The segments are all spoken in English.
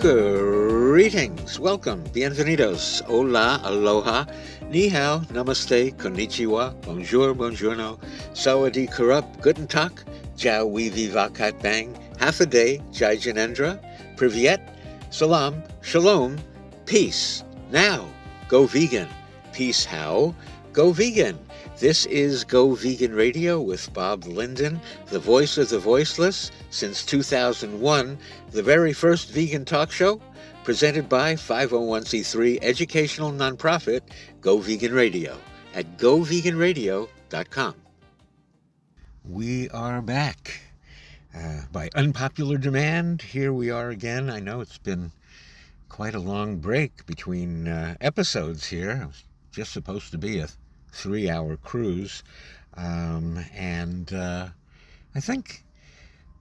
Greetings, welcome, bienvenidos, hola, aloha, ni hao, namaste, konnichiwa, bonjour, buongiorno, sawadee karup, guten tag, jiao weevi vakat bang, half a day, jai janendra, privyet, salam, shalom, peace. Now, go vegan. Peace how? Go vegan. This is Go Vegan Radio with Bob Linden, the voice of the voiceless, since 2001, the very first vegan talk show, presented by 501c3 educational nonprofit Go Vegan Radio at goveganradio.com. We are back. By unpopular demand, here we are again. I know it's been quite a long break between episodes here. It was just supposed to be a 3-hour cruise, and I think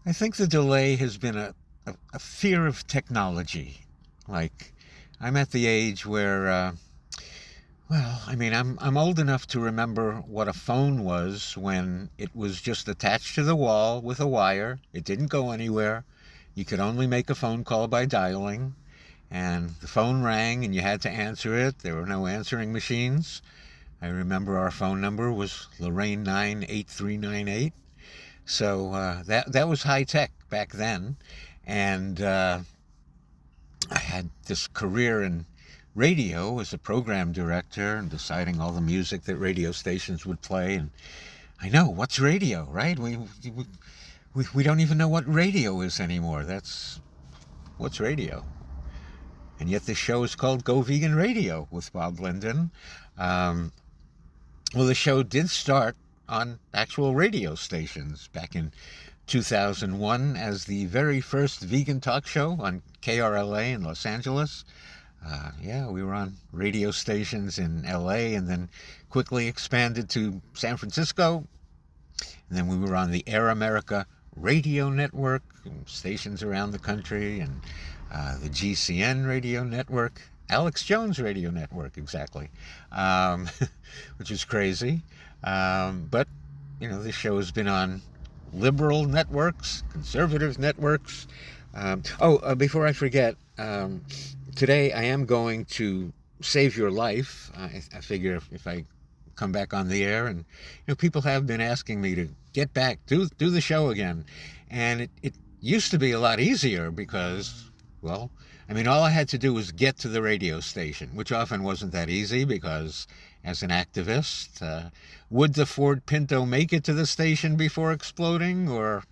the delay has been a fear of technology. Like, I'm at the age where, I'm old enough to remember what a phone was when it was just attached to the wall with a wire. It didn't go anywhere. You could only make a phone call by dialing, and the phone rang and you had to answer it. There were no answering machines. I remember our phone number was Lorraine 98398. So that was high tech back then. And I had this career in radio as a program director and deciding all the music that radio stations would play. And I know, what's radio, right? We don't even know what radio is anymore. What's radio? And yet this show is called Go Vegan Radio with Bob Linden. Well, the show did start on actual radio stations back in 2001 as the very first vegan talk show on KRLA in Los Angeles. We were on radio stations in LA and then quickly expanded to San Francisco. And then we were on the Air America radio network, stations around the country, and the GCN radio network. Alex Jones radio network, exactly, which is crazy. But, this show has been on liberal networks, conservative networks. Before I forget, today I am going to save your life. I figure if I come back on the air, and people have been asking me to get back, do the show again. And it used to be a lot easier because, all I had to do was get to the radio station, which often wasn't that easy because, as an activist, would the Ford Pinto make it to the station before exploding? Or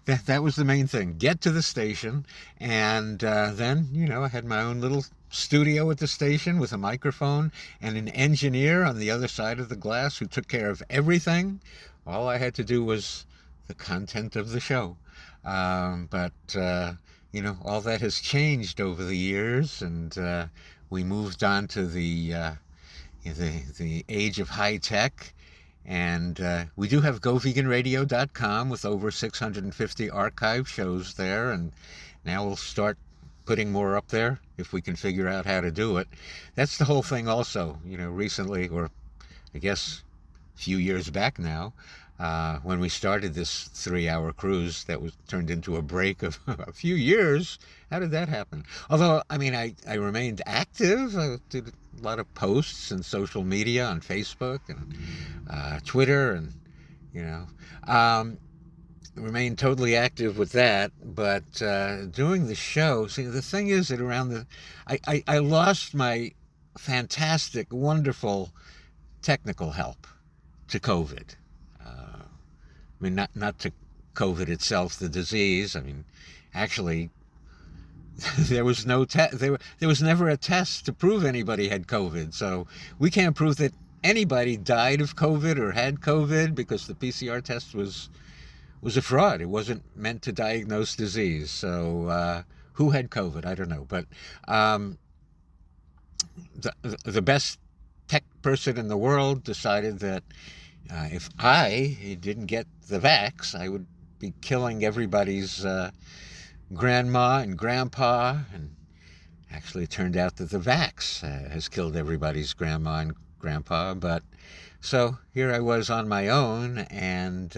that was the main thing. Get to the station, and then, I had my own little studio at the station with a microphone and an engineer on the other side of the glass who took care of everything. All I had to do was the content of the show. All that has changed over the years, and we moved on to the age of high tech, and we do have GoVeganRadio.com with over 650 archive shows there, and now we'll start putting more up there if we can figure out how to do it. That's the whole thing also, recently, or I guess a few years back now, when we started this 3-hour cruise that was turned into a break of a few years. How did that happen? Although, I remained active. I did a lot of posts and social media on Facebook and Twitter, and, remained totally active with that. But doing the show, the thing is that I lost my fantastic, wonderful technical help to COVID. Not to COVID itself, the disease. Actually, there was there was never a test to prove anybody had COVID. So we can't prove that anybody died of COVID or had COVID because the PCR test was a fraud. It wasn't meant to diagnose disease. So who had COVID? I don't know. But the best tech person in the world decided that if I didn't get the vax, I would be killing everybody's grandma and grandpa. And actually, it turned out that the vax has killed everybody's grandma and grandpa. But so here I was on my own, and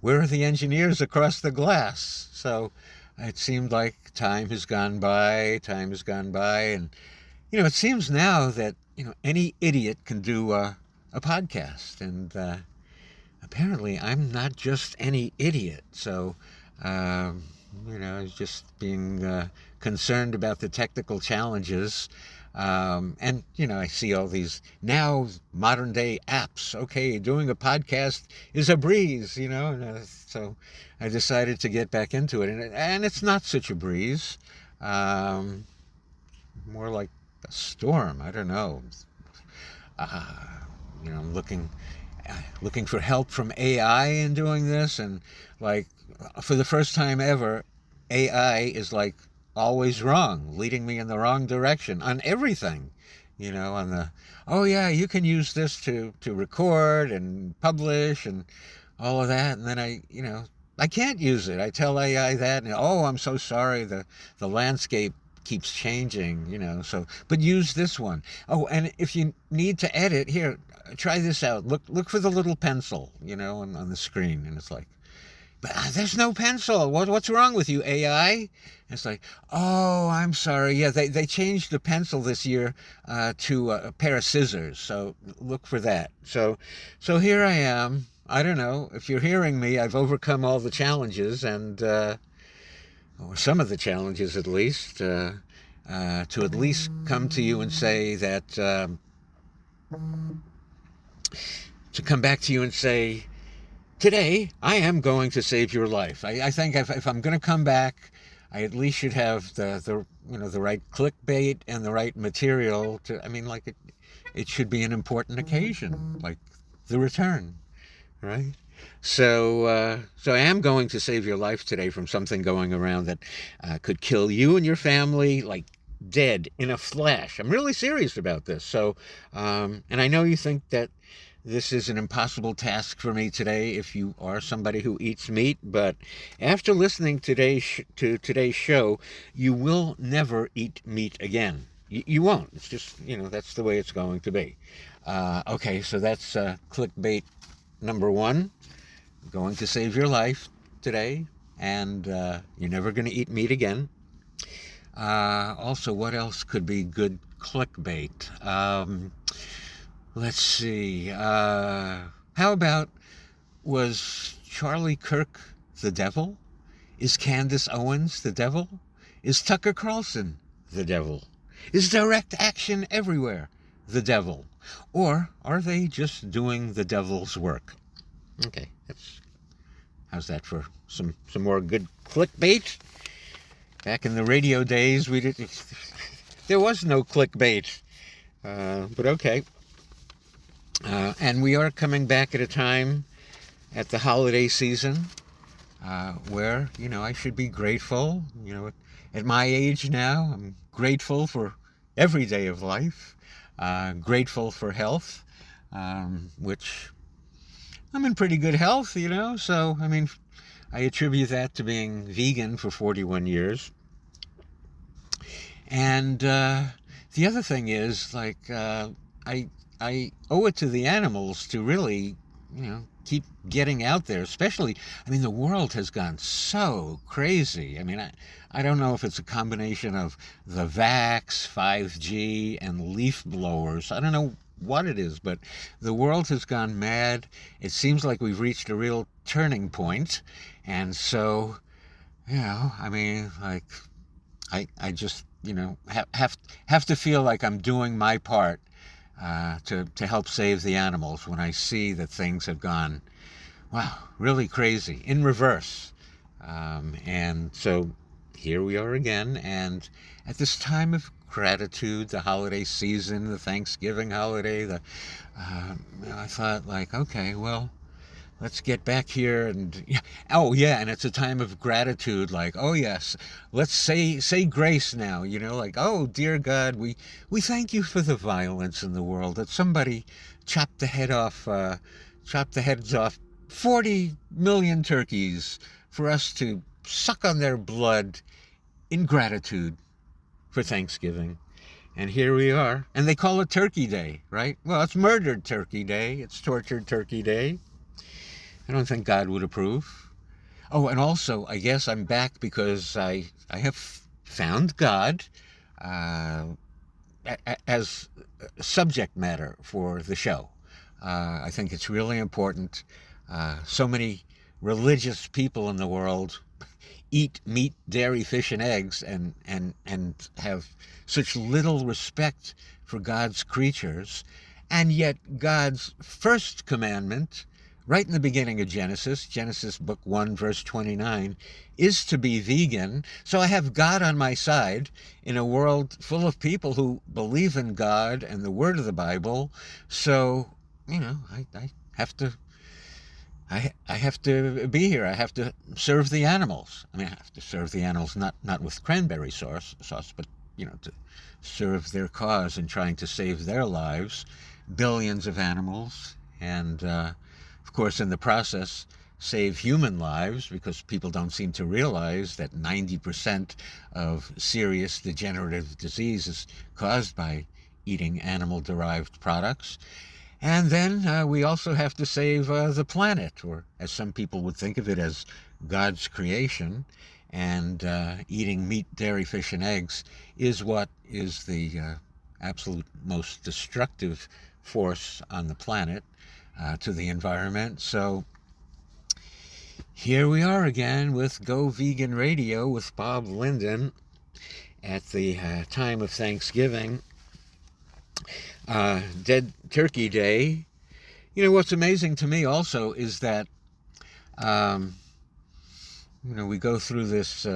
where are the engineers across the glass? So it seemed like time has gone by, and it seems now that any idiot can do a podcast, and apparently I'm not just any idiot. So, I was just being concerned about the technical challenges. And, I see all these now modern day apps. Okay, doing a podcast is a breeze, so I decided to get back into it. And it's not such a breeze, more like a storm. I don't know. I'm looking for help from AI in doing this, and like for the first time ever, AI is like always wrong, leading me in the wrong direction on everything. On the, oh yeah, you can use this to record and publish and all of that, and then I can't use it. I tell AI that, and oh, I'm so sorry, the landscape keeps changing, so, but use this one. Oh, and if you need to edit, here, try this out. Look for the little pencil, on the screen. And it's like, but there's no pencil. What's wrong with you, AI? And it's like, oh, I'm sorry. Yeah, they changed the pencil this year to a pair of scissors. So look for that. So here I am. I don't know. If you're hearing me, I've overcome all the challenges, and or some of the challenges at least, to at least come to you and say that, to come back to you and say, today I am going to save your life. I think if I'm going to come back, I at least should have the right clickbait and the right material to, it should be an important occasion, like the return, right? So I am going to save your life today from something going around that could kill you and your family, like dead in a flash. I'm really serious about this. So, and I know you think that this is an impossible task for me today if you are somebody who eats meat, but after listening to today's show, you will never eat meat again. You won't. It's just, that's the way it's going to be. Okay, so that's clickbait number one. Going to save your life today, and you're never going to eat meat again. Also, what else could be good clickbait? Let's see. How about, was Charlie Kirk the devil? Is Candace Owens the devil? Is Tucker Carlson the devil? Is direct action everywhere the devil? Or are they just doing the devil's work? Okay, how's that for some more good clickbait? Back in the radio days, there was no clickbait, but okay. And we are coming back at a time at the holiday season where, I should be grateful. At my age now, I'm grateful for every day of life, grateful for health, which I'm in pretty good health, so, I attribute that to being vegan for 41 years. And the other thing is, like, I owe it to the animals to really, keep getting out there, especially, the world has gone so crazy. I don't know if it's a combination of the vax, 5G, and leaf blowers. I don't know what it is, but the world has gone mad. It seems like we've reached a real turning point. And so, I just, have to feel like I'm doing my part to help save the animals when I see that things have gone, wow, really crazy, in reverse. And so here we are again, and at this time of gratitude, the holiday season, the Thanksgiving holiday, I thought, like, okay, well, let's get back here, and and it's a time of gratitude, like, oh yes, let's say grace now, like, oh dear God, we thank you for the violence in the world, that somebody chopped the heads off 40 million turkeys for us to suck on their blood in gratitude for Thanksgiving. And here we are, and they call it Turkey Day, right? Well, it's Murdered Turkey Day, it's Tortured Turkey Day. I don't think God would approve. Oh, and also, I guess I'm back because I have found God uh, as subject matter for the show. I think it's really important. So many religious people in the world eat meat, dairy, fish, and eggs, and have such little respect for God's creatures. And yet God's first commandment, right in the beginning of Genesis book 1, verse 29, is to be vegan. So I have God on my side in a world full of people who believe in God and the word of the Bible. So, I have to I have to be here. I have to serve the animals. I mean, I have to serve the animals not with cranberry sauce, but to serve their cause in trying to save their lives, billions of animals, and of course, in the process, save human lives, because people don't seem to realize that 90% of serious degenerative disease is caused by eating animal-derived products. And then we also have to save the planet, or as some people would think of it, as God's creation. And eating meat, dairy, fish, and eggs is what is the absolute most destructive force on the planet to the environment. So here we are again with Go Vegan Radio with Bob Linden at the time of Thanksgiving. Dead Turkey Day. What's amazing to me also is that, we go through this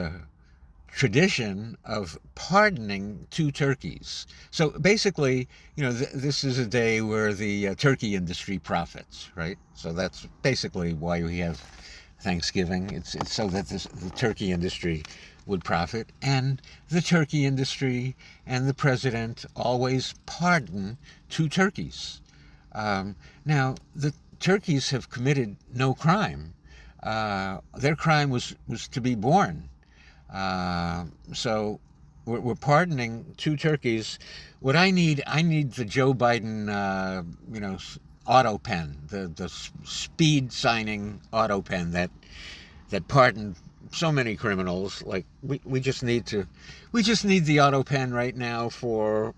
tradition of pardoning two turkeys. So basically, this is a day where the turkey industry profits, right? So that's basically why we have Thanksgiving. It's so that the turkey industry would profit, and the turkey industry and the president always pardon two turkeys. Now, the turkeys have committed no crime. Their crime was to be born. So we're pardoning two turkeys. What I need the Joe Biden, auto pen, the speed signing auto pen that pardoned so many criminals. Like we just need the auto pen right now for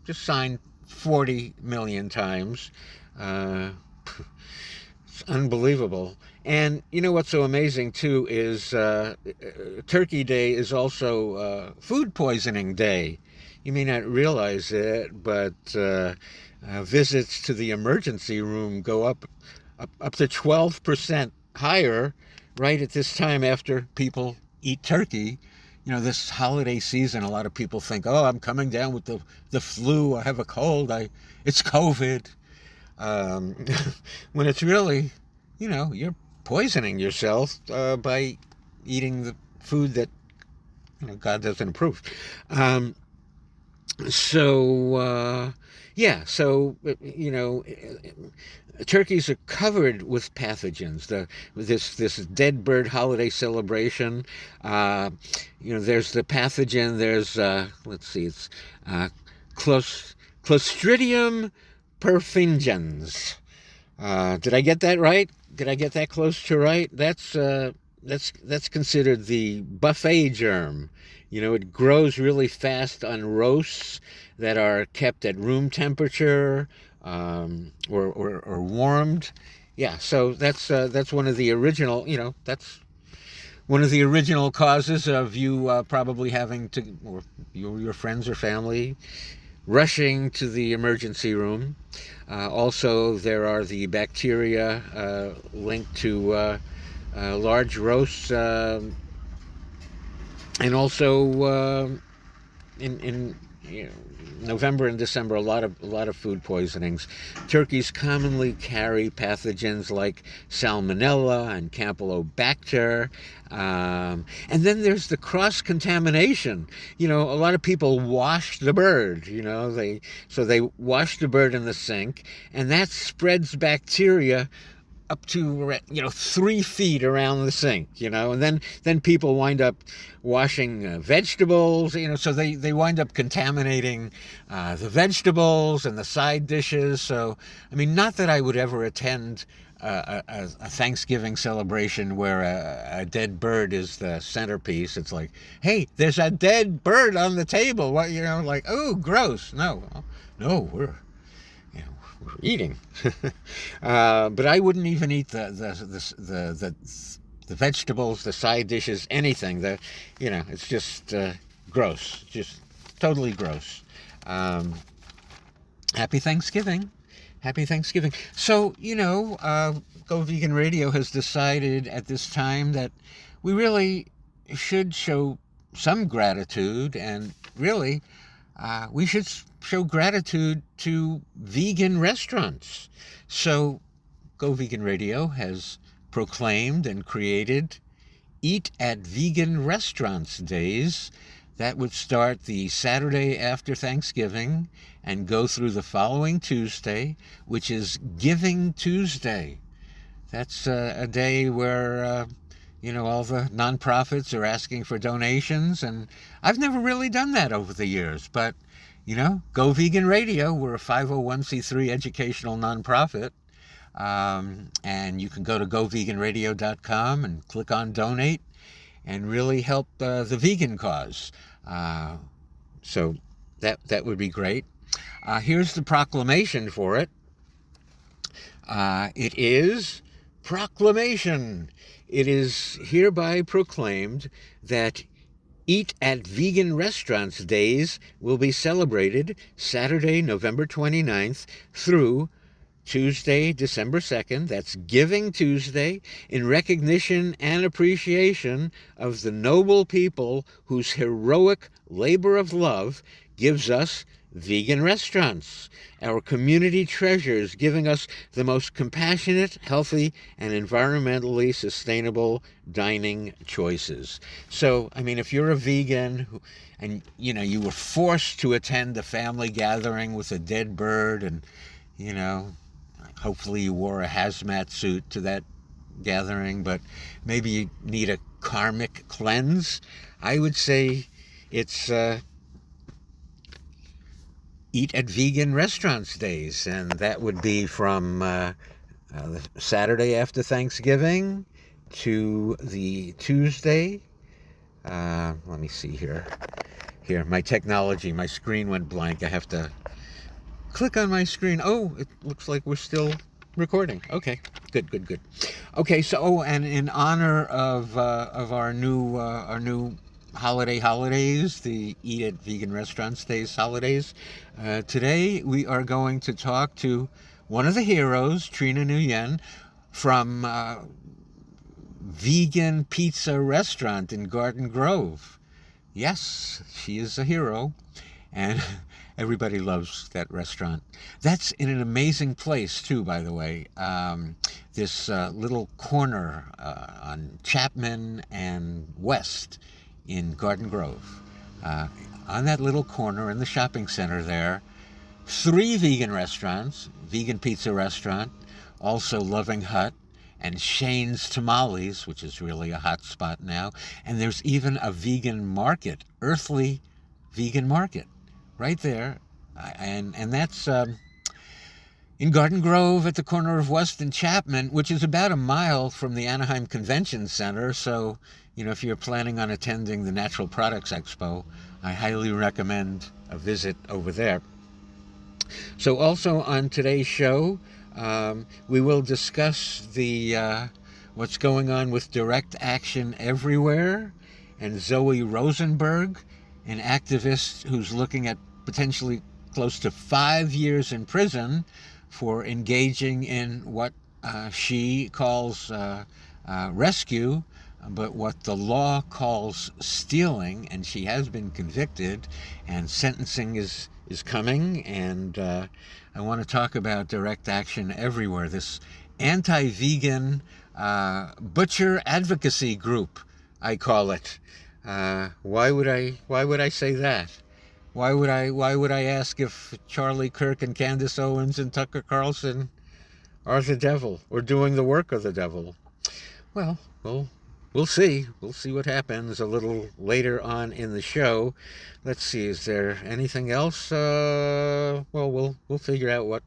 just sign 40 million times. It's unbelievable. And what's so amazing too is Turkey Day is also food poisoning day. You may not realize it, but visits to the emergency room go up to 12% higher right at this time after people eat turkey. This holiday season, a lot of people think, oh, I'm coming down with the flu, I have a cold, it's COVID. When it's really, you're poisoning yourself by eating the food that God doesn't approve. So turkeys are covered with pathogens. This dead bird holiday celebration. There's the pathogen. There's it's Clostridium perfringens. Did I get that right? Did I get that close to right? That's considered the buffet germ. It grows really fast on roasts that are kept at room temperature or warmed. Yeah, so that's one of the original. That's one of the original causes of you probably having to, or your friends or family, rushing to the emergency room. Also, there are the bacteria linked to large roasts, and also in November and December, a lot of food poisonings. Turkeys commonly carry pathogens like Salmonella and Campylobacter, and then there's the cross contamination. A lot of people wash the bird. They wash the bird in the sink, and that spreads bacteria up to 3 feet around the sink, and then people wind up washing vegetables, so they wind up contaminating the vegetables and the side dishes. So I mean, not that I would ever attend a Thanksgiving celebration where a dead bird is the centerpiece. It's like, hey, there's a dead bird on the table. What, like, oh, gross. No, we're eating. But I wouldn't even eat the vegetables, the side dishes, anything. It's just gross, just totally gross. Happy Thanksgiving. Happy Thanksgiving. So, Go Vegan Radio has decided at this time that we really should show some gratitude, and really, we should show gratitude to vegan restaurants. So, Go Vegan Radio has proclaimed and created Eat at Vegan Restaurants Days. That would start the Saturday after Thanksgiving and go through the following Tuesday, which is Giving Tuesday. That's a day where, all the nonprofits are asking for donations. And I've never really done that over the years. But, Go Vegan Radio, we're a 501c3 educational nonprofit. And you can go to goveganradio.com and click on donate and really help the vegan cause. So that would be great. Here's the proclamation for it. It is proclamation. It is hereby proclaimed that Eat at Vegan Restaurants Days will be celebrated Saturday, November 29th through Tuesday, December 2nd, that's Giving Tuesday, in recognition and appreciation of the noble people whose heroic labor of love gives us vegan restaurants, our community treasures, giving us the most compassionate, healthy, and environmentally sustainable dining choices. So, if you're a vegan and, you were forced to attend a family gathering with a dead bird and, hopefully you wore a hazmat suit to that gathering, but maybe you need a karmic cleanse, I would say it's Eat at Vegan Restaurants Days, and that would be from the Saturday after Thanksgiving to the Tuesday. Let me see here. Here, my technology, my screen went blank. I have to click on my screen. Oh, it looks like we're still recording. Okay, good. Okay, so and in honor of our new holidays, the Eat at Vegan Restaurants Days holidays, today we are going to talk to one of the heroes, Trina Nguyen, from Vegan Pizza Restaurant in Garden Grove. Yes, she is a hero, and everybody loves that restaurant. That's in an amazing place, too, by the way. This little corner on Chapman and West in Garden Grove. On that little corner in the shopping center there, 3 vegan restaurants, Vegan Pizza Restaurant, also Loving Hut, and Shane's Tamales, which is really a hot spot now. And there's even a vegan market, URTHLY Vegan Market, right there. And that's in Garden Grove at the corner of West and Chapman, which is about a mile from the Anaheim Convention Center. So, if you're planning on attending the Natural Products Expo, I highly recommend a visit over there. So also on today's show, we will discuss the what's going on with Direct Action Everywhere and Zoe Rosenberg, an activist who's looking at potentially close to 5 years in prison for engaging in what she calls rescue, but what the law calls stealing, and she has been convicted, and sentencing is coming. And I want to talk about Direct Action Everywhere, this anti-vegan butcher-advocacy group, I call it. Why would I say that? Why would I ask if Charlie Kirk and Candace Owens and Tucker Carlson are the devil or doing the work of the devil? Well, we'll see. We'll see what happens a little later on in the show. Let's see. Is there anything else? Well, we'll figure out what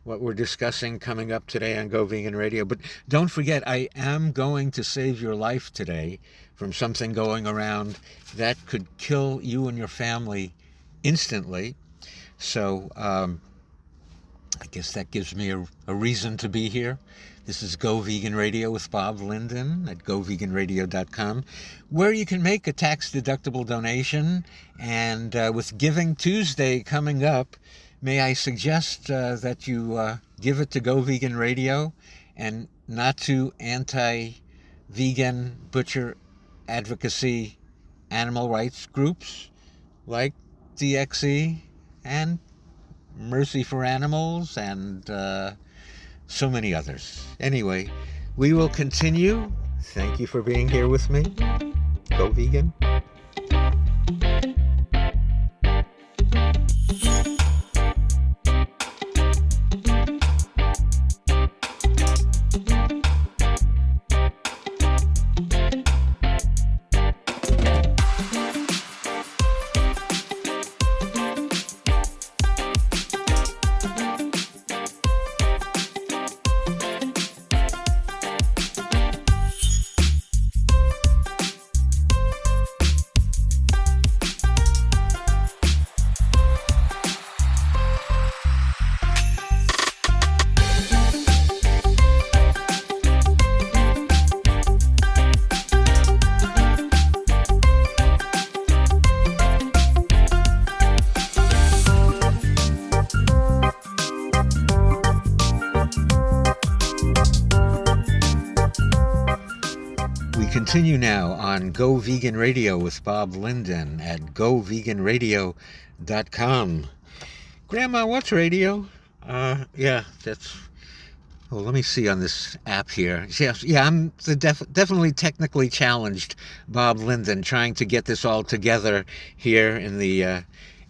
we're discussing coming up today on Go Vegan Radio. But don't forget, I am going to save your life today from something going around that could kill you and your family instantly. So I guess that gives me a reason to be here. This is Go Vegan Radio with Bob Linden at goveganradio.com, where you can make a tax-deductible donation. And with Giving Tuesday coming up, may I suggest that you give it to Go Vegan Radio and not to anti-vegan, butcher-advocacy, animal rights groups like DXE and Mercy for Animals and so many others. Anyway, we will continue. Thank you for being here with me. Go Vegan. Continue now on Go Vegan Radio with Bob Linden at goveganradio.com. Grandma, what's radio? Yeah, that's... Well, let me see on this app here. Yeah, I'm the definitely technically challenged Bob Linden, trying to get this all together here in the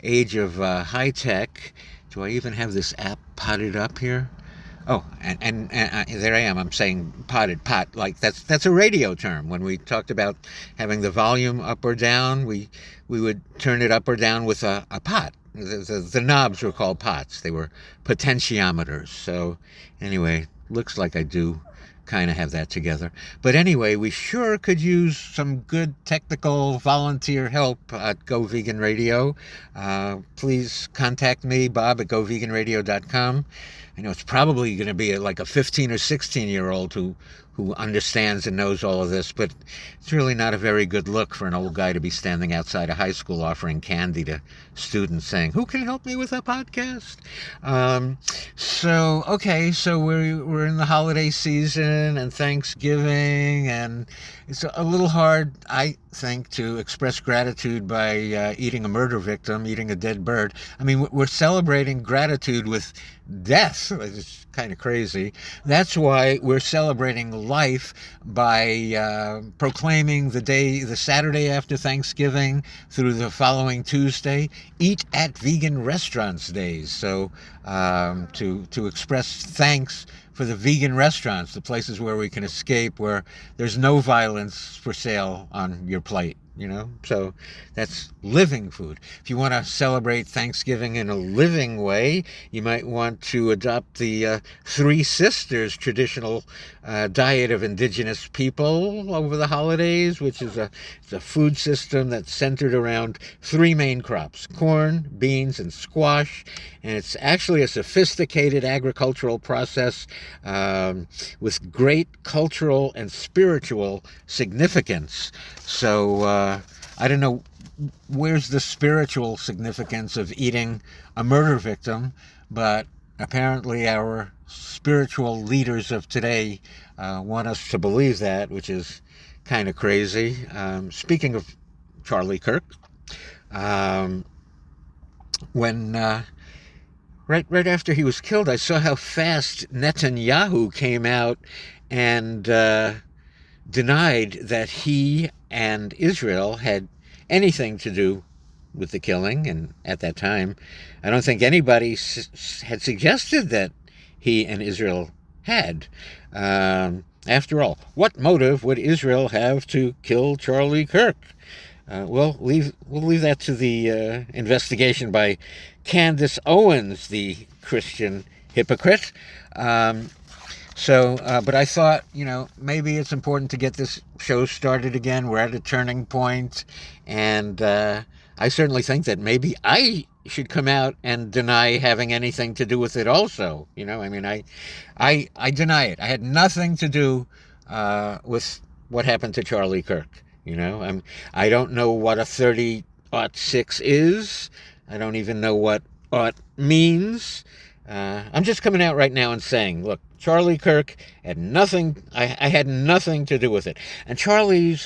age of high tech. Do I even have this app potted up here? Oh, and there I am. I'm saying pot, like that's a radio term. When we talked about having the volume up or down, we would turn it up or down with a pot. The knobs were called pots. They were potentiometers. So anyway, looks like I do kind of have that together. But anyway, we sure could use some good technical volunteer help at Go Vegan Radio. Please contact me, Bob at goveganradio.com. I know it's probably going to be like a 15 or 16-year-old who understands and knows all of this, but it's really not a very good look for an old guy to be standing outside a high school offering candy to students saying, "Who can help me with a podcast?" So we're in the holiday season and Thanksgiving, and it's a little hard, I think, to express gratitude by eating a murder victim, eating a dead bird. I mean, we're celebrating gratitude with death. It's kind of crazy. That's why we're celebrating life by proclaiming the Saturday after Thanksgiving through the following Tuesday, Eat at Vegan Restaurants Days. So to express thanks for the vegan restaurants, the places where we can escape, where there's no violence for sale on your plate. So that's living food. If you want to celebrate Thanksgiving in a living way, you might want to adopt the Three Sisters traditional diet of indigenous people over the holidays, which is a food system that's centered around three main crops: corn, beans, and squash. And it's actually a sophisticated agricultural process with great cultural and spiritual significance. So I don't know where's the spiritual significance of eating a murder victim, but apparently our spiritual leaders of today want us to believe that, which is kind of crazy. Speaking of Charlie Kirk, when right after he was killed, I saw how fast Netanyahu came out and denied that he and Israel had anything to do with the killing. And at that time, I don't think anybody had suggested that he and Israel had. And After all, what motive would Israel have to kill Charlie Kirk? We'll leave that to the investigation by Candace Owens, the Christian hypocrite. But I thought, maybe it's important to get this show started again. We're at a turning point, and I certainly think that maybe I should come out and deny having anything to do with it also. I deny it. I had nothing to do with what happened to Charlie Kirk. I don't know what a 30-06 is. I don't even know what "ought" means. I'm just coming out right now and saying, look, Charlie Kirk had nothing. I had nothing to do with it. And Charlie's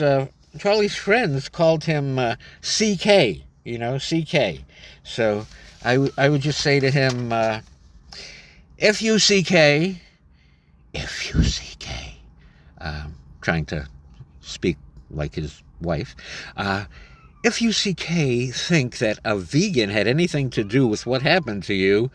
friends called him CK. CK. So I would just say to him, F-U-C-K, F-U-C-K. Trying to speak like his wife. If you, CK, think that a vegan had anything to do with what happened to you,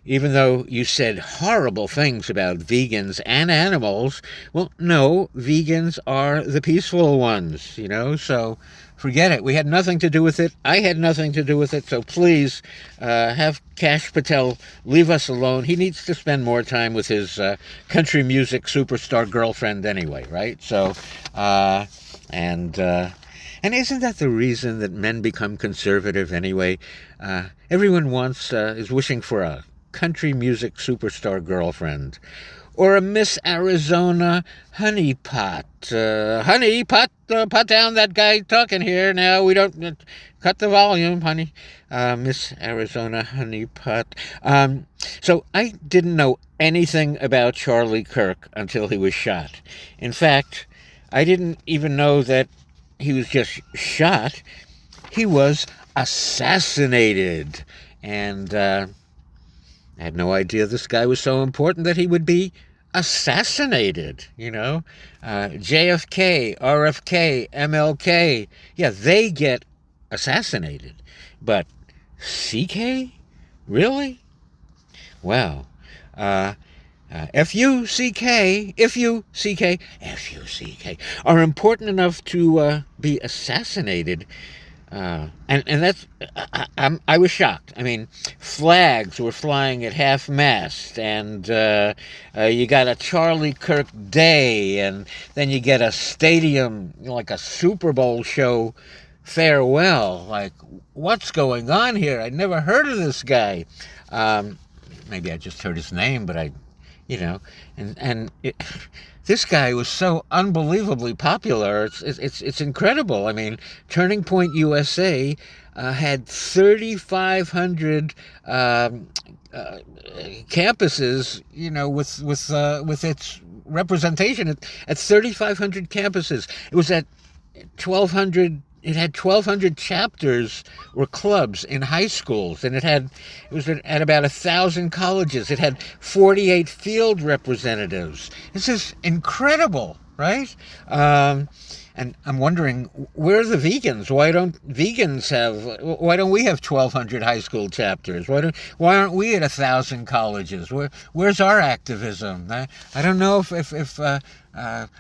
even though you said horrible things about vegans and animals, well, no, vegans are the peaceful ones, so forget it. We had nothing to do with it. I had nothing to do with it, so please have Kash Patel leave us alone. He needs to spend more time with his country music superstar girlfriend anyway, right? So, and isn't that the reason that men become conservative anyway? Everyone is wishing for a country music superstar girlfriend, or a Miss Arizona honeypot. Honeypot, pot down that guy talking here now. We don't cut the volume, honey. Miss Arizona honeypot. So I didn't know anything about Charlie Kirk until he was shot. In fact, I didn't even know that he was just shot. He was assassinated. And I had no idea this guy was so important that he would be assassinated, JFK, RFK, MLK. Yeah, they get assassinated. But CK? Really? Wow. F-U-C-K, F-U-C-K, F-U-C-K are important enough to be assassinated. And that's, I was shocked. I mean, flags were flying at half-mast, and you got a Charlie Kirk Day, and then you get a stadium, like a Super Bowl show farewell. Like, what's going on here? I'd never heard of this guy. Maybe I just heard his name, but this guy was so unbelievably popular. It's incredible. I mean, Turning Point USA had 3,500 campuses. With its representation at 3,500 campuses. It was at 1,200. It had 1,200 chapters or clubs in high schools, and it was at about 1,000 colleges. It had 48 field representatives. This is incredible, right? And I'm wondering, where are the vegans? Why don't we have 1,200 high school chapters? Why aren't we at 1,000 colleges? Where's our activism? I don't know if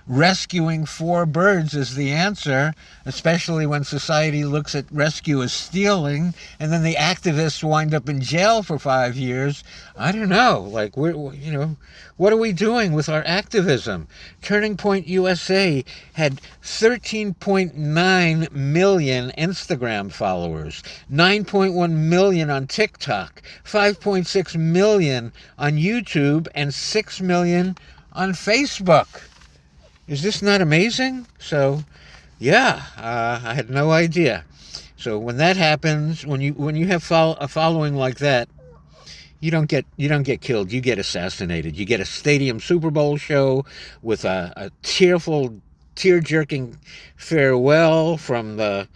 rescuing 4 birds is the answer, especially when society looks at rescue as stealing, and then the activists wind up in jail for 5 years. I don't know. Like, what are we doing with our activism? Turning Point USA had 13.9 million Instagram followers, 9.1 million on TikTok, 5.6 million on YouTube, and 6 million on Facebook. Is this not amazing? So, yeah, I had no idea. So when that happens, when you have a following like that, you don't get killed. You get assassinated. You get a stadium Super Bowl show with a tearful, tear-jerking farewell from the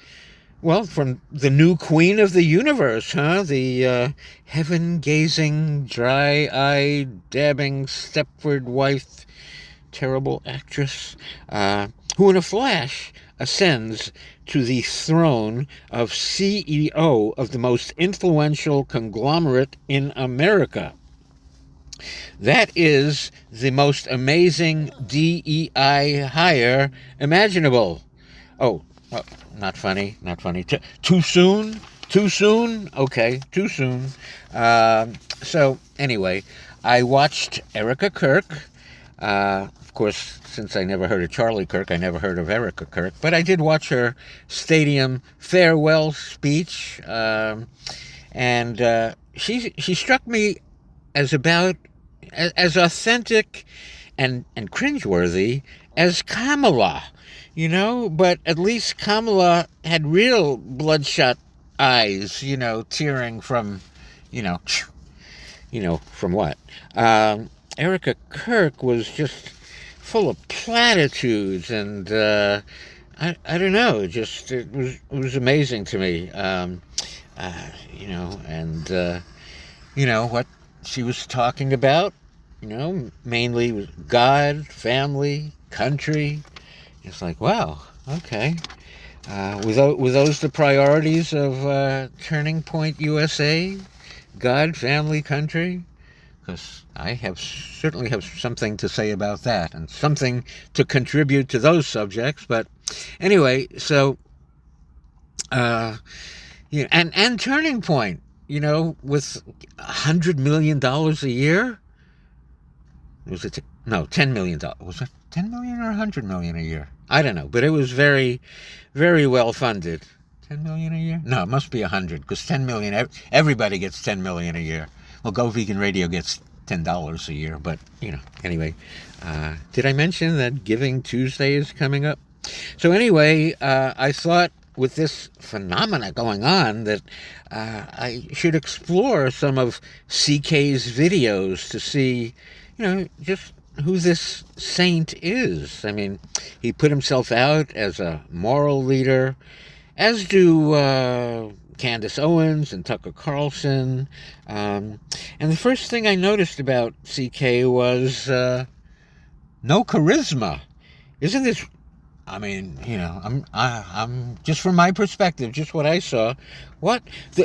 new queen of the universe, huh? The heaven-gazing, dry-eyed, dabbing Stepford wife, terrible actress, who in a flash ascends to the throne of CEO of the most influential conglomerate in America. That is the most amazing DEI hire imaginable. Oh, not funny, not funny. Too soon? Too soon? Okay, too soon. So, anyway, I watched Erica Kirk. Of course, since I never heard of Charlie Kirk, I never heard of Erica Kirk. But I did watch her stadium farewell speech. And she struck me as about as authentic and cringeworthy as Kamala, but at least Kamala had real bloodshot eyes, tearing from, you know, from what? Erica Kirk was just full of platitudes, and I don't know, it was amazing to me, what she was talking about, mainly was God, family, country. It's like, wow, okay. Were those the priorities of Turning Point USA? God, family, country? Because I certainly have something to say about that and something to contribute to those subjects. But anyway, so, and Turning Point, with $100 million a year? Was it no $10 million? Was it $10 million or $100 million a year? I don't know, but it was very, very well funded. $10 million a year? No, it must be 100, because $10 million. Everybody gets $10 million a year. Well, Go Vegan Radio gets $10 a year, but anyway. Did I mention that Giving Tuesday is coming up? So anyway, I thought with this phenomena going on that I should explore some of CK's videos to see, just who this saint is. I mean, he put himself out as a moral leader, as do Candace Owens and Tucker Carlson. And the first thing I noticed about CK was no charisma. Isn't this? I mean, I'm just from my perspective, just what I saw.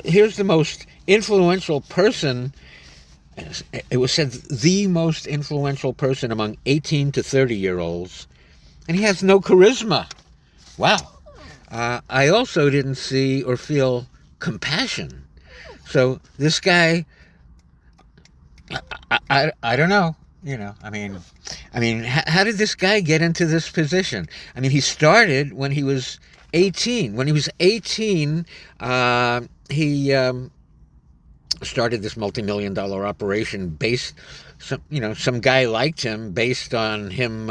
Here's the most influential person. It was said the most influential person among 18 to 30-year-olds, and he has no charisma. Wow. I also didn't see or feel compassion. So this guy, I don't know. I mean, how did this guy get into this position? I mean, he started when he was 18. When he was 18, he started this multi-million-dollar operation based, some guy liked him based on him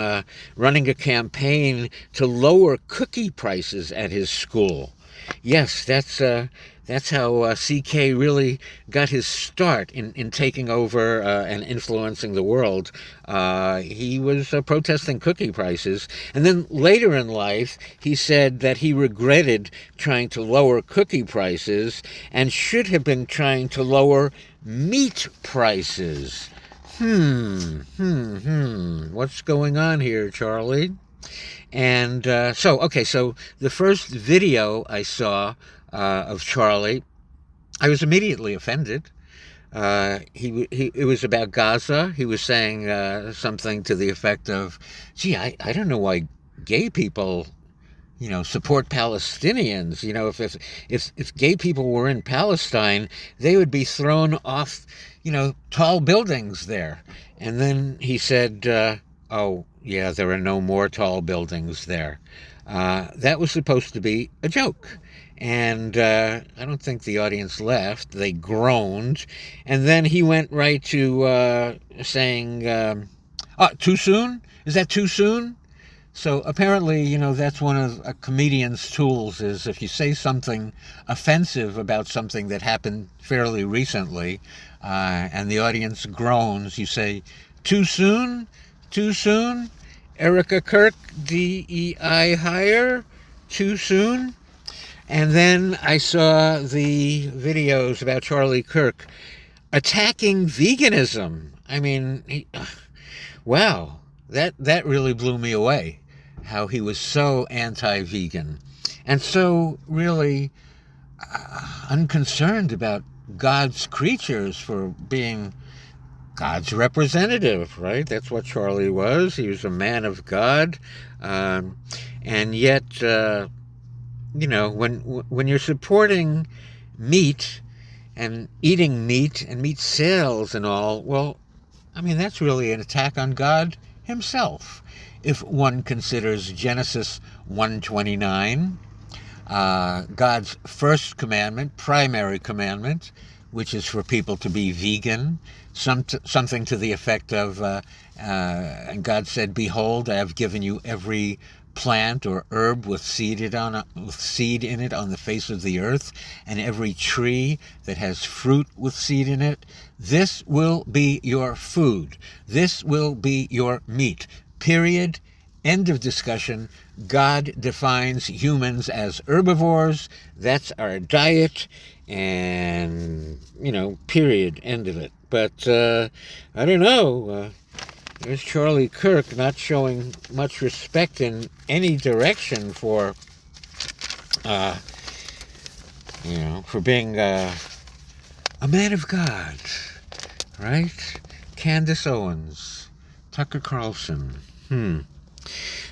running a campaign to lower cookie prices at his school. Yes, that's how CK really got his start in taking over and influencing the world. He was protesting cookie prices. And then later in life, he said that he regretted trying to lower cookie prices and should have been trying to lower meat prices. What's going on here, Charlie? And so the first video I saw of Charlie, I was immediately offended. It was about Gaza. He was saying something to the effect of, gee, I don't know why gay people, support Palestinians. If gay people were in Palestine, they would be thrown off, tall buildings there. And then he said, oh, yeah, there are no more tall buildings there. That was supposed to be a joke. And I don't think the audience laughed. They groaned. And then he went right to saying, too soon? Is that too soon? So apparently, that's one of a comedian's tools, is if you say something offensive about something that happened fairly recently, and the audience groans, you say, too soon? Too soon? Erica Kirk, DEI hire? Too soon? And then I saw the videos about Charlie Kirk attacking veganism. I mean, wow, that really blew me away, how he was so anti-vegan and so really unconcerned about God's creatures for being God's representative, right? That's what Charlie was. He was a man of God. And yet, when you're supporting meat and eating meat and meat sales and all, well, I mean, that's really an attack on God himself. If one considers Genesis 1:29, God's first commandment, primary commandment, which is for people to be vegan, something to the effect of, and God said, "Behold, I have given you every plant or herb with seed in it on the face of the earth, and every tree that has fruit with seed in it. This will be your food. This will be your meat." Period. End of discussion. God defines humans as herbivores. That's our diet. And, period. End of it. But, I don't know. There's Charlie Kirk not showing much respect in any direction for being a man of God, right? Candace Owens, Tucker Carlson.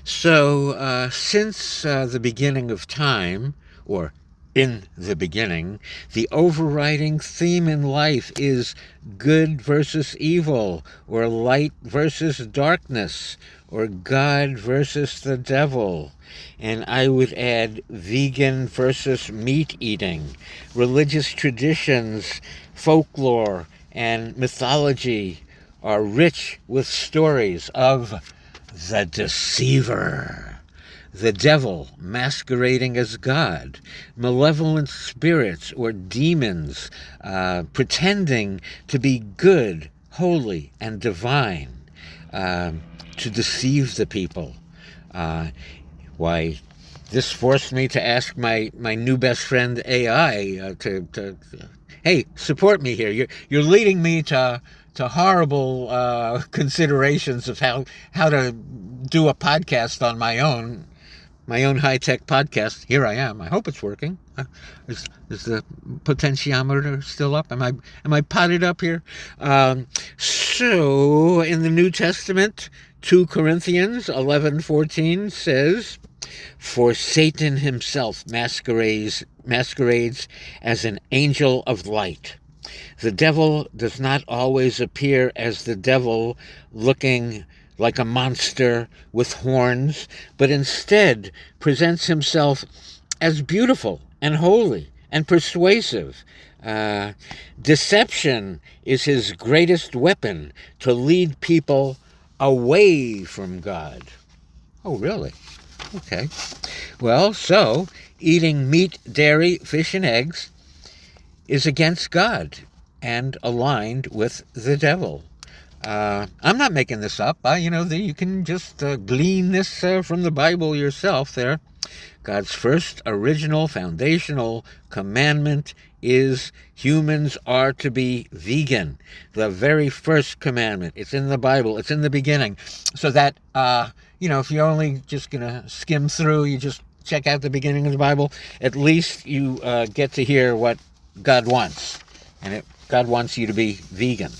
So, since the beginning of time, or in the beginning, the overriding theme in life is good versus evil, or light versus darkness, or God versus the devil. And I would add vegan versus meat eating, religious traditions, folklore, and mythology are rich with stories of the deceiver, the devil masquerading as God, malevolent spirits or demons pretending to be good, holy, and divine to deceive the people. Why, this forced me to ask my new best friend AI to hey, support me here. You're leading me to horrible considerations of how to do a podcast on my own high-tech podcast. Here I am. I hope it's working. Is the potentiometer still up? Am I potted up here? So in the New Testament, 2 Corinthians 11:14 says, "For Satan himself masquerades as an angel of light. The devil does not always appear as the devil, looking like a monster with horns, but instead presents himself as beautiful and holy and persuasive. Deception is his greatest weapon to lead people away from God." Oh, really? Okay. Well, so eating meat, dairy, fish, and eggs is against God and aligned with the devil. I'm not making this up. You can just glean this from the Bible yourself there. God's first original foundational commandment is humans are to be vegan. The very first commandment. It's in the Bible. It's in the beginning. So that, if you're only just going to skim through, you just check out the beginning of the Bible, at least you get to hear what God wants. And God wants you to be vegan,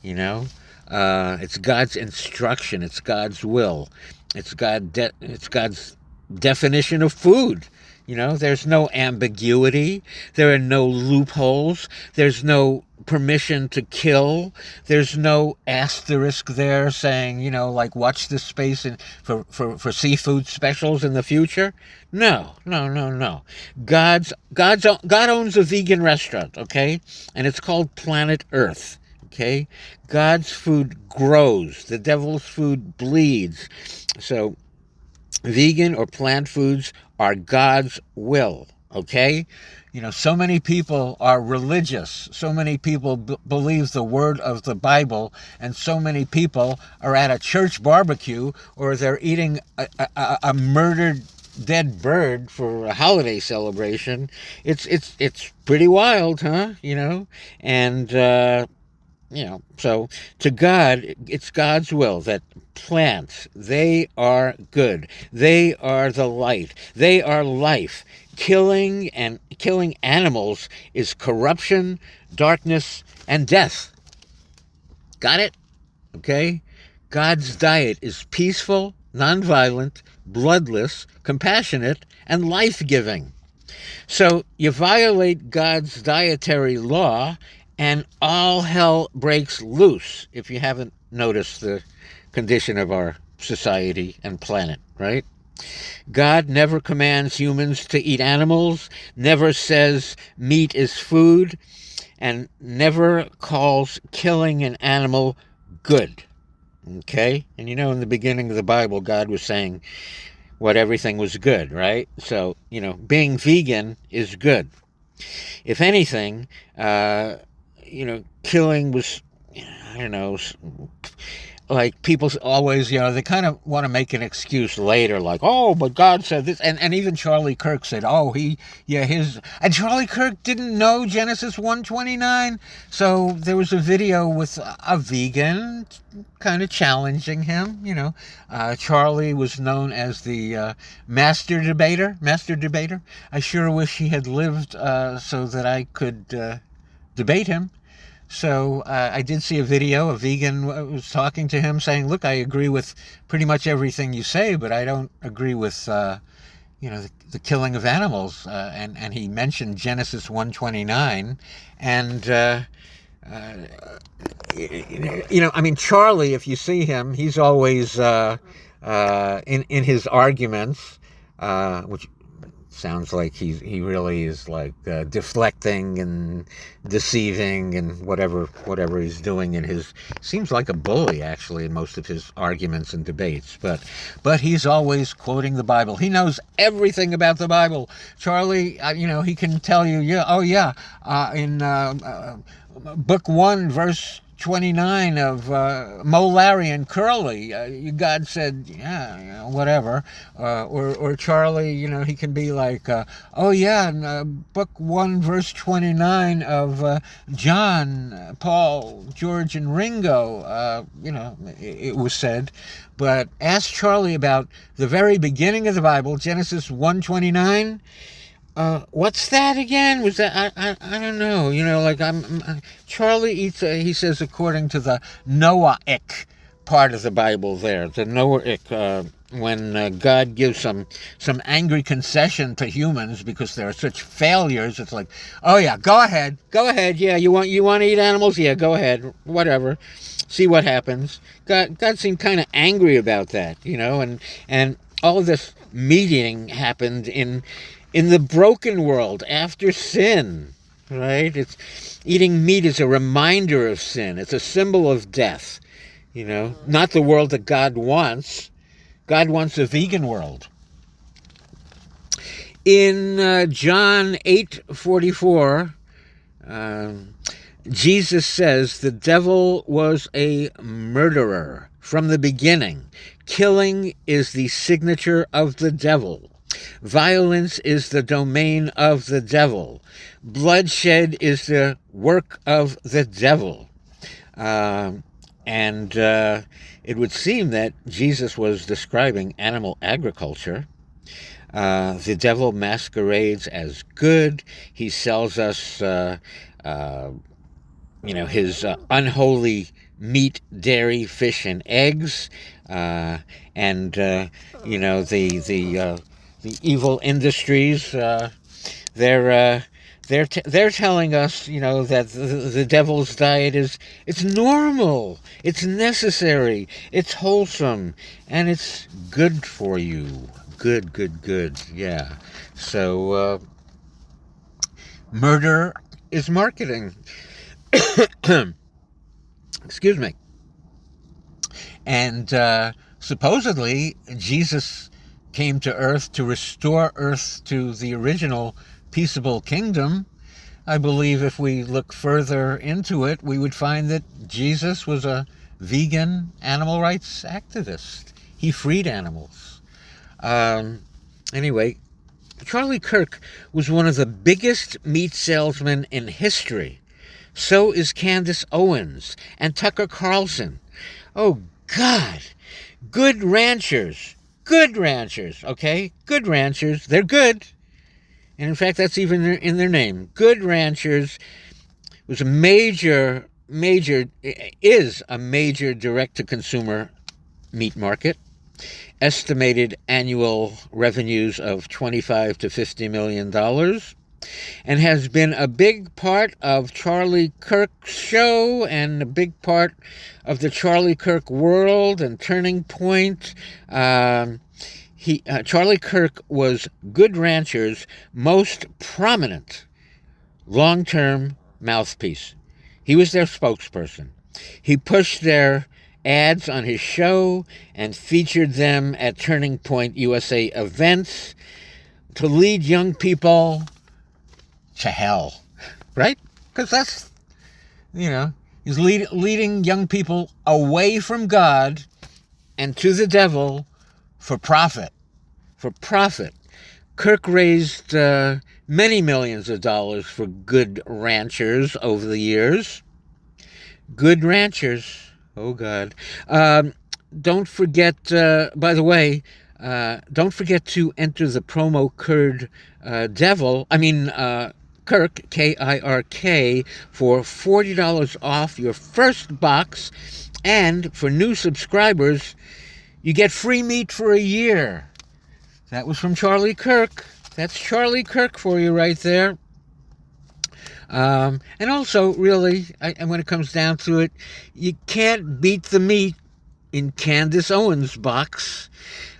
It's God's instruction. It's God's will. It's God's definition of food. There's no ambiguity. There are no loopholes. There's no permission to kill. There's no asterisk there saying, watch this space for seafood specials in the future. No. God owns a vegan restaurant, okay? And it's called Planet Earth. Okay, God's food grows. The devil's food bleeds. So vegan or plant foods are God's will. Okay, so many people are religious. So many people believe the word of the Bible, and so many people are at a church barbecue, or they're eating a murdered dead bird for a holiday celebration. It's pretty wild, huh? And so to God, it's God's will that plants, they are good. They are the light. They are life. Killing animals is corruption, darkness, and death. Got it? Okay? God's diet is peaceful, nonviolent, bloodless, compassionate, and life-giving. So you violate God's dietary law, and all hell breaks loose, if you haven't noticed the condition of our society and planet, right? God never commands humans to eat animals, never says meat is food, and never calls killing an animal good. Okay? And you know, in the beginning of the Bible, God was saying what everything was good, right? So, you know, being vegan is good. If anything, you know, killing was, I don't know, like people always, you know, they kind of want to make an excuse later, like, oh, but God said this. And even Charlie Kirk said, oh, and Charlie Kirk didn't know Genesis 1:29. So there was a video with a vegan kind of challenging him, you know. Charlie was known as the master debater. I sure wish he had lived so that I could debate him. So I did see a video. A vegan was talking to him saying, look, I agree with pretty much everything you say, but I don't agree with, you know, the killing of animals. And he mentioned Genesis 1:29. And, you know, I mean, Charlie, if you see him, he's always in his arguments, which sounds like he really is like deflecting and deceiving and whatever he's doing in his, seems like a bully actually in most of his arguments and debates, but he's always quoting the Bible. He knows everything about the Bible. Charlie, you know, he can tell you, in book 1 verse 29 of Mo, Larry, and Curly, God said, yeah, you know, whatever. Or Charlie, you know, he can be like, in book 1, verse 29 of John, Paul, George, and Ringo, you know, it was said. But ask Charlie about the very beginning of the Bible, Genesis 1:29. What's that again? Was that, I don't know, you know, like Charlie eats, he says, according to the Noahic part of the Bible there, the Noahic, when God gives some angry concession to humans because they're such failures, it's like, oh yeah, go ahead, yeah, you want to eat animals? Yeah, go ahead, whatever, see what happens. God seemed kind of angry about that, you know, and all of this meeting happened in the broken world after sin, right? It's eating meat is a reminder of sin. It's a symbol of death, you know, not the world that God wants. God wants a vegan world. In John 8:44, Jesus says the devil was a murderer from the beginning. Killing is the signature of the devil. Violence is the domain of the devil. Bloodshed is the work of the devil. And it would seem that Jesus was describing animal agriculture. The devil masquerades as good. He sells us, you know, his unholy meat, dairy, fish, and eggs. And you know, the evil industries, they're telling us, you know, that the devil's diet it's normal, it's necessary, it's wholesome, and it's good for you. Good, yeah. So, murder is marketing. Excuse me. And supposedly, Jesus came to earth to restore earth to the original peaceable kingdom. I believe if we look further into it, we would find that Jesus was a vegan animal rights activist. He freed animals. Anyway, Charlie Kirk was one of the biggest meat salesmen in history. So is Candace Owens and Tucker Carlson. Oh, God. Good ranchers, okay? Good ranchers. They're good. And in fact, that's even in their name. Good Ranchers was a major is a major direct-to-consumer meat market. Estimated annual revenues of $25 to $50 million, and has been a big part of Charlie Kirk's show and a big part of the Charlie Kirk world and turning point. Charlie Kirk was Good Rancher's most prominent long-term mouthpiece. He was their spokesperson. He pushed their ads on his show and featured them at Turning Point USA events to lead young people to hell, right? Because that's, he's leading young people away from God and to the devil for profit. For profit. Kirk raised many millions of dollars for Good Ranchers over the years. Good Ranchers. Oh, God. Don't forget, by the way, don't forget to enter the promo code Kirk, K-I-R-K, for $40 off your first box. And for new subscribers, you get free meat for a year. That was from Charlie Kirk. That's Charlie Kirk for you right there. And also, really, and when it comes down to it, you can't beat the meat in Candace Owens' box.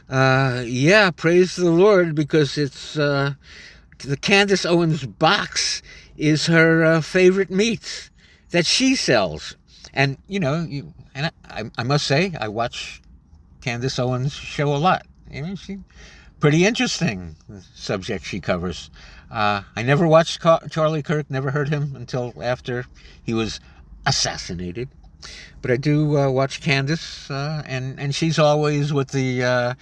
Praise the Lord, because it's the Candace Owens box is her favorite meat that she sells. And I must say, I watch Candace Owens' show a lot. She pretty interesting subject she covers. I never watched Charlie Kirk, never heard him until after he was assassinated. But I do watch Candace, and she's always with the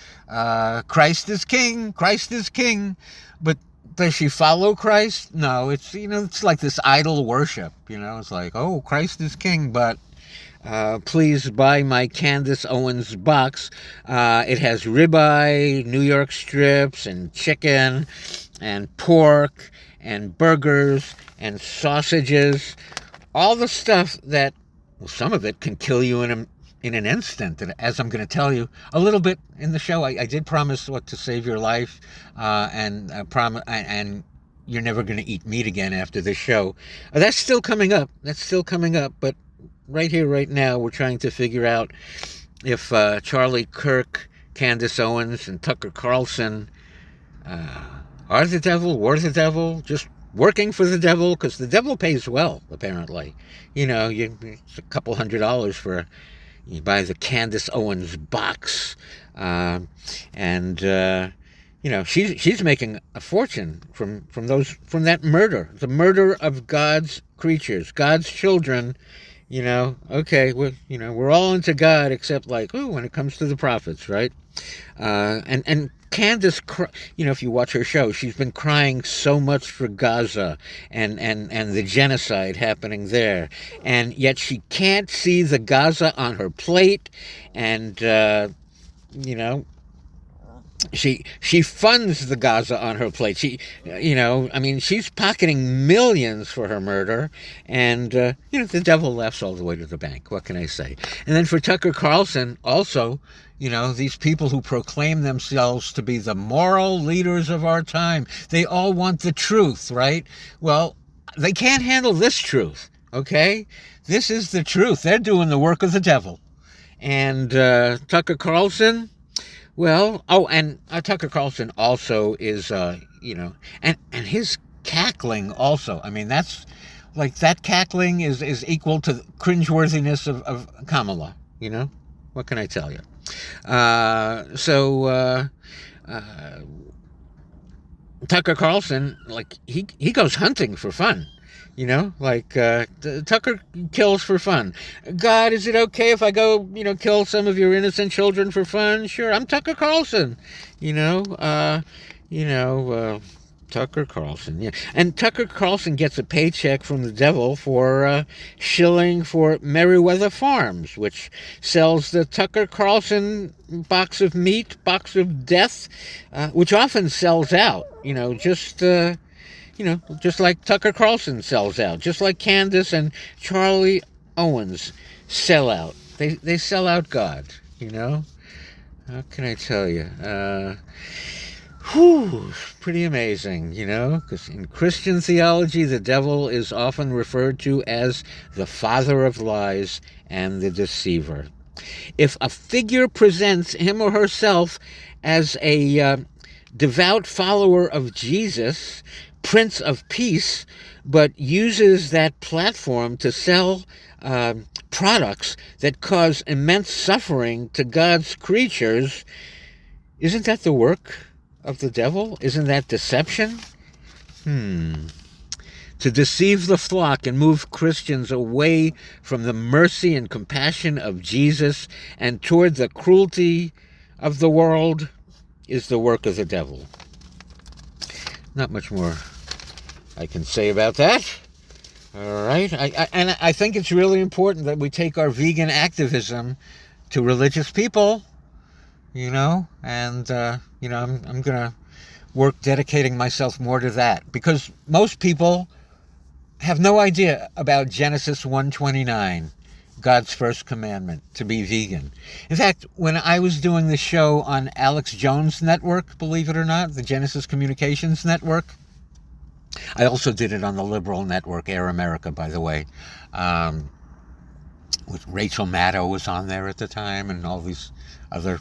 Christ is King, Christ is King. But does she follow Christ? No, it's like this idol worship. It's like, oh, Christ is King, but please buy my Candace Owens box. It has ribeye, New York strips, and chicken, and pork, and burgers, and sausages. All the stuff that, some of it can kill you in an instant. And as I'm going to tell you a little bit in the show, I did promise to save your life, and you're never going to eat meat again after this show. That's still coming up. But right here, right now, we're trying to figure out if Charlie Kirk, Candace Owens, and Tucker Carlson are the devil, were the devil, just working for the devil, because the devil pays well, apparently. It's a couple $100 for, you buy the Candace Owens box, and she's making a fortune from that murder, the murder of God's creatures, God's children. Okay, we're all into God except when it comes to the prophets, right? And Candace, if you watch her show, she's been crying so much for Gaza and the genocide happening there. And yet she can't see the Gaza on her plate. And, she funds the Gaza on her plate. She's pocketing millions for her murder. And, the devil laughs all the way to the bank. What can I say? And then for Tucker Carlson, also, these people who proclaim themselves to be the moral leaders of our time, they all want the truth, right? Well, they can't handle this truth, okay? This is the truth. They're doing the work of the devil. And Tucker Carlson, and Tucker Carlson also is, and his cackling also. That's that cackling is equal to the cringeworthiness of Kamala, What can I tell you? Tucker Carlson, he goes hunting for fun. Tucker kills for fun. God, is it okay if I go, kill some of your innocent children for fun? Sure, I'm Tucker Carlson. Tucker Carlson, yeah. And Tucker Carlson gets a paycheck from the devil for shilling for Merriweather Farms, which sells the Tucker Carlson box of meat, box of death, which often sells out, just like Tucker Carlson sells out, just like Candace and Charlie Owens sell out. They sell out God, you know? How can I tell you? Pretty amazing, you know? Because in Christian theology, the devil is often referred to as the father of lies and the deceiver. If a figure presents him or herself as a devout follower of Jesus, Prince of Peace, but uses that platform to sell products that cause immense suffering to God's creatures, isn't that the work of the devil? Isn't that deception? To deceive the flock and move Christians away from the mercy and compassion of Jesus and toward the cruelty of the world is the work of the devil. Not much more I can say about that. All right. I think it's really important that we take our vegan activism to religious people, you know, and, you know, I'm going to work dedicating myself more to that, because most people have no idea about Genesis 1:29, God's first commandment, to be vegan. In fact, when I was doing the show on Alex Jones' network, believe it or not, the Genesis Communications Network, I also did it on the liberal network, Air America, by the way. With Rachel Maddow was on there at the time, and all these other.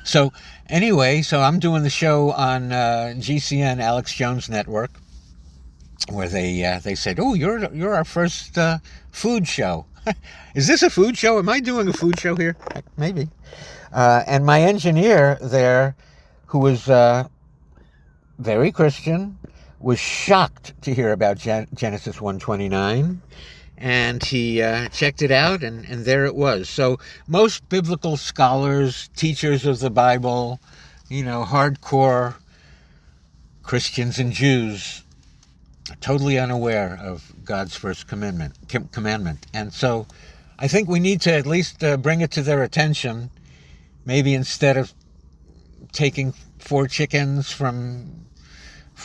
So anyway, so I'm doing the show on GCN, Alex Jones Network, where they said, "Oh, you're our first food show." Is this a food show? Am I doing a food show here? Maybe. And my engineer there, who was very Christian, was shocked to hear about Genesis 1:29, and he checked it out, and there it was. So most biblical scholars, teachers of the Bible, you know, hardcore Christians and Jews, are totally unaware of God's first commandment. And so I think we need to at least bring it to their attention. Maybe instead of taking 4 chickens from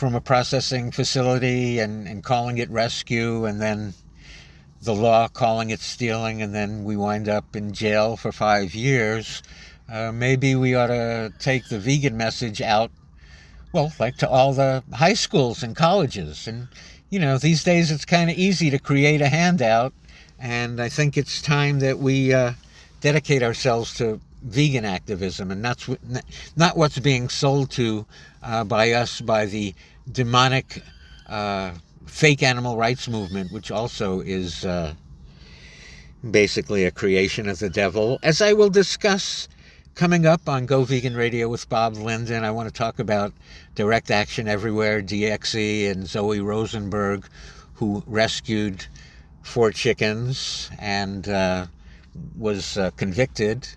a processing facility and calling it rescue, and then the law calling it stealing, and then we wind up in jail for 5 years, maybe we ought to take the vegan message out, well, like to all the high schools and colleges. And, you know, these days it's kind of easy to create a handout, and I think it's time that we dedicate ourselves to vegan activism, and not what's being sold to by us by the demonic fake animal rights movement, which also is basically a creation of the devil. As I will discuss coming up on Go Vegan Radio with Bob Linden, I want to talk about Direct Action Everywhere, DXE, and Zoe Rosenberg, who rescued 4 chickens and was convicted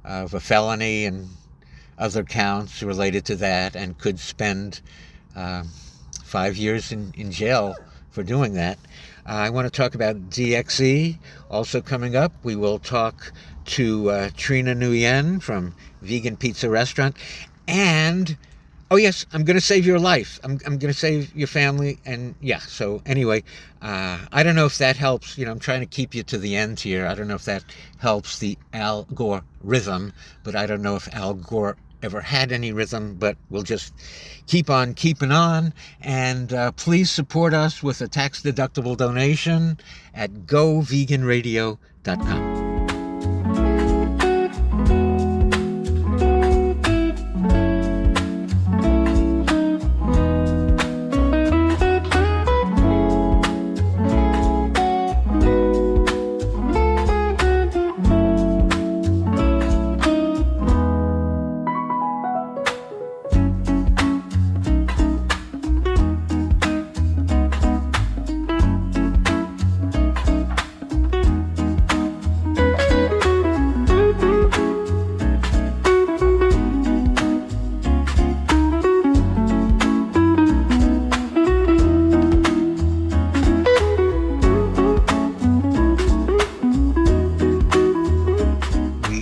of a felony and other counts related to that, and could spend 5 years in jail for doing that. I want to talk about DXE. Also coming up, we will talk to Trina Nguyen from Vegan Pizza Restaurant. And, oh yes, I'm going to save your life. I'm going to save your family. And yeah, so anyway, I don't know if that helps. You know, I'm trying to keep you to the end here. I don't know if that helps the Al Gore rhythm, but I don't know if Al Gore ever had any rhythm, but we'll just keep on keeping on. And please support us with a tax-deductible donation at goveganradio.com.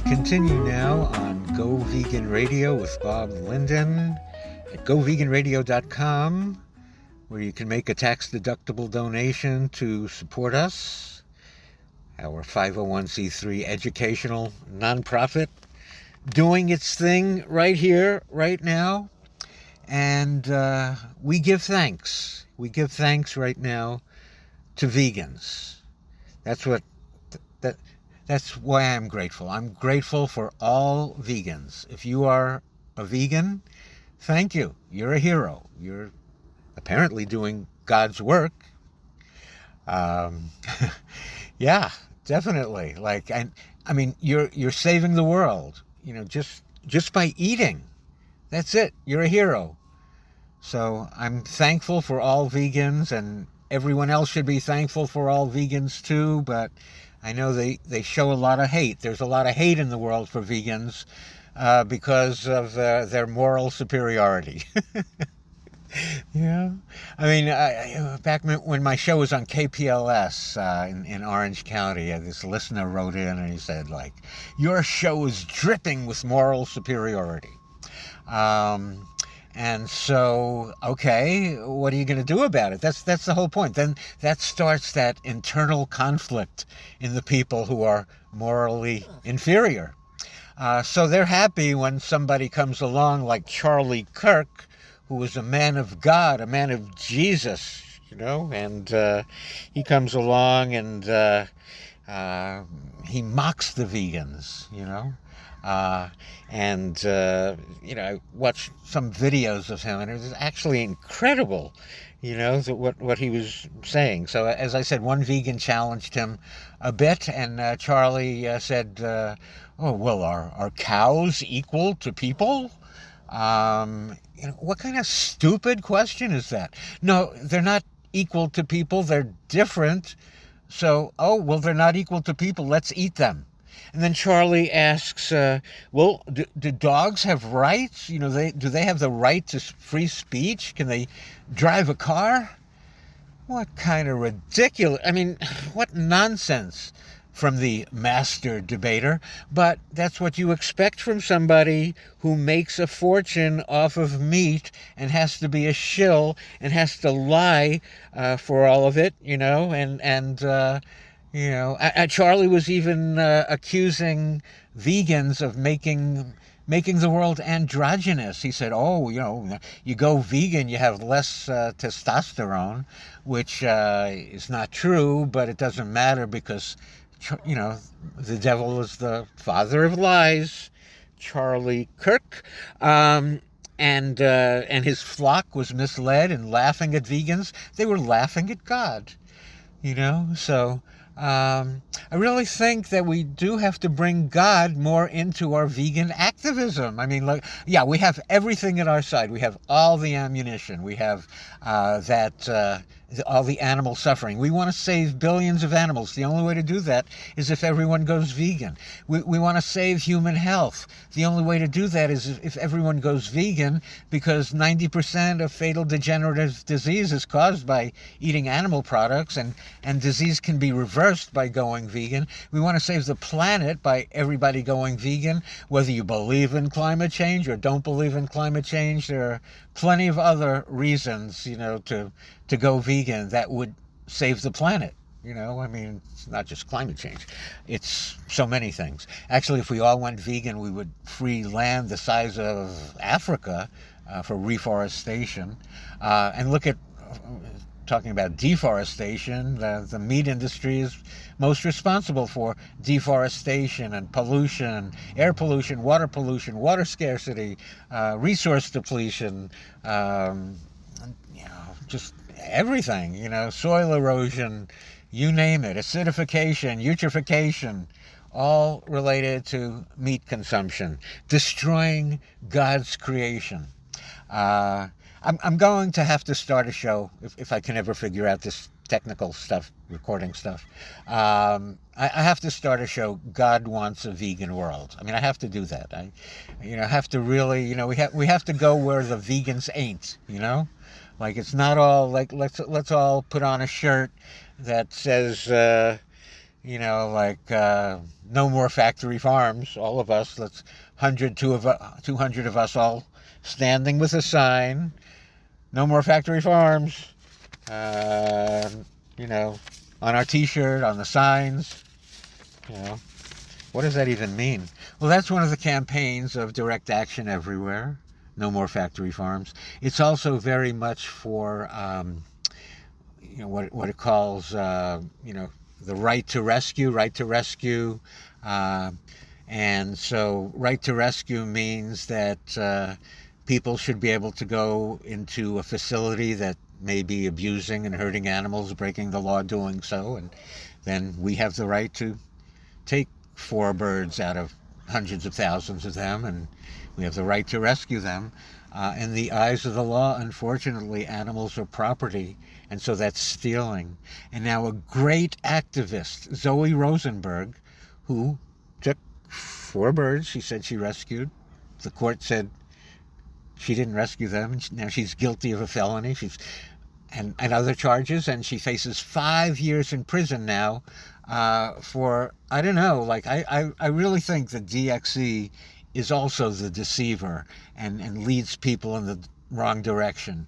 Continue now on Go Vegan Radio with Bob Linden at goveganradio.com, where you can make a tax-deductible donation to support us. our 501c3 educational nonprofit, doing its thing right here, right now. And we give thanks. We give thanks right now to vegans. That's what that's why I'm grateful. I'm grateful for all vegans. If you are a vegan, thank you. You're a hero. You're apparently doing God's work. Yeah, definitely. Like, I mean, you're saving the world. Just by eating. That's it. You're a hero. So I'm thankful for all vegans, and everyone else should be thankful for all vegans too, but I know they show a lot of hate. There's a lot of hate in the world for vegans because of their moral superiority. Yeah. I mean, back when my show was on KPLS in Orange County, this listener wrote in and he said, like, your show is dripping with moral superiority. And so, okay, what are you going to do about it? That's the whole point. Then that starts that internal conflict in the people who are morally inferior. So they're happy when somebody comes along like Charlie Kirk, who was a man of God, a man of Jesus, and he comes along and he mocks the vegans, I watched some videos of him, and it was actually incredible, what he was saying. So, as I said, one vegan challenged him a bit, and Charlie said, "Oh, well, are cows equal to people?" What kind of stupid question is that? No, they're not equal to people. They're different. So, well, they're not equal to people. Let's eat them. And then Charlie asks, well, do dogs have rights? Do they have the right to free speech? Can they drive a car? What kind of ridiculous, what nonsense from the master debater. But that's what you expect from somebody who makes a fortune off of meat and has to be a shill and has to lie for all of it, Charlie was even accusing vegans of making the world androgynous. He said, you go vegan, you have less testosterone, which is not true, but it doesn't matter because, the devil is the father of lies, Charlie Kirk. And his flock was misled and laughing at vegans. They were laughing at God, so... I really think that we do have to bring God more into our vegan activism. We have everything at our side. We have all the ammunition. We have all the animal suffering. We want to save billions of animals. The only way to do that is if everyone goes vegan. We want to save human health. The only way to do that is if everyone goes vegan, because 90% of fatal degenerative disease is caused by eating animal products, and disease can be reversed by going vegan. We want to save the planet by everybody going vegan, whether you believe in climate change or don't believe in climate change. There are plenty of other reasons, to go vegan that would save the planet. It's not just climate change. It's so many things. Actually, if we all went vegan, we would free land the size of Africa for reforestation. And look at, talking about deforestation, the meat industry is most responsible for deforestation and pollution, air pollution, water scarcity, resource depletion, just everything, soil erosion, you name it, acidification, eutrophication, all related to meat consumption, destroying God's creation. I'm going to have to start a show, if I can ever figure out this technical stuff, recording stuff. I have to start a show, God Wants a Vegan World. I have to do that. I have to really, we have to go where the vegans ain't, Like, it's not all, like, let's all put on a shirt that says, no more factory farms, all of us, 200 of us all standing with a sign, no more factory farms, on our t-shirt, on the signs, You know, what does that even mean? Well, that's one of the campaigns of Direct Action Everywhere. No more factory farms. It's also very much for what it calls the right to rescue, and so right to rescue means that people should be able to go into a facility that may be abusing and hurting animals, breaking the law doing so, and then we have the right to take 4 birds out of hundreds of thousands of them, and we have the right to rescue them. In the eyes of the law, unfortunately, animals are property, and so that's stealing. And now a great activist, Zoe Rosenberg, who took 4 birds she said she rescued. The court said she didn't rescue them, and now she's guilty of a felony. And other charges, and she faces 5 years in prison now for, I don't know, like I really think that DXE is also the deceiver and leads people in the wrong direction.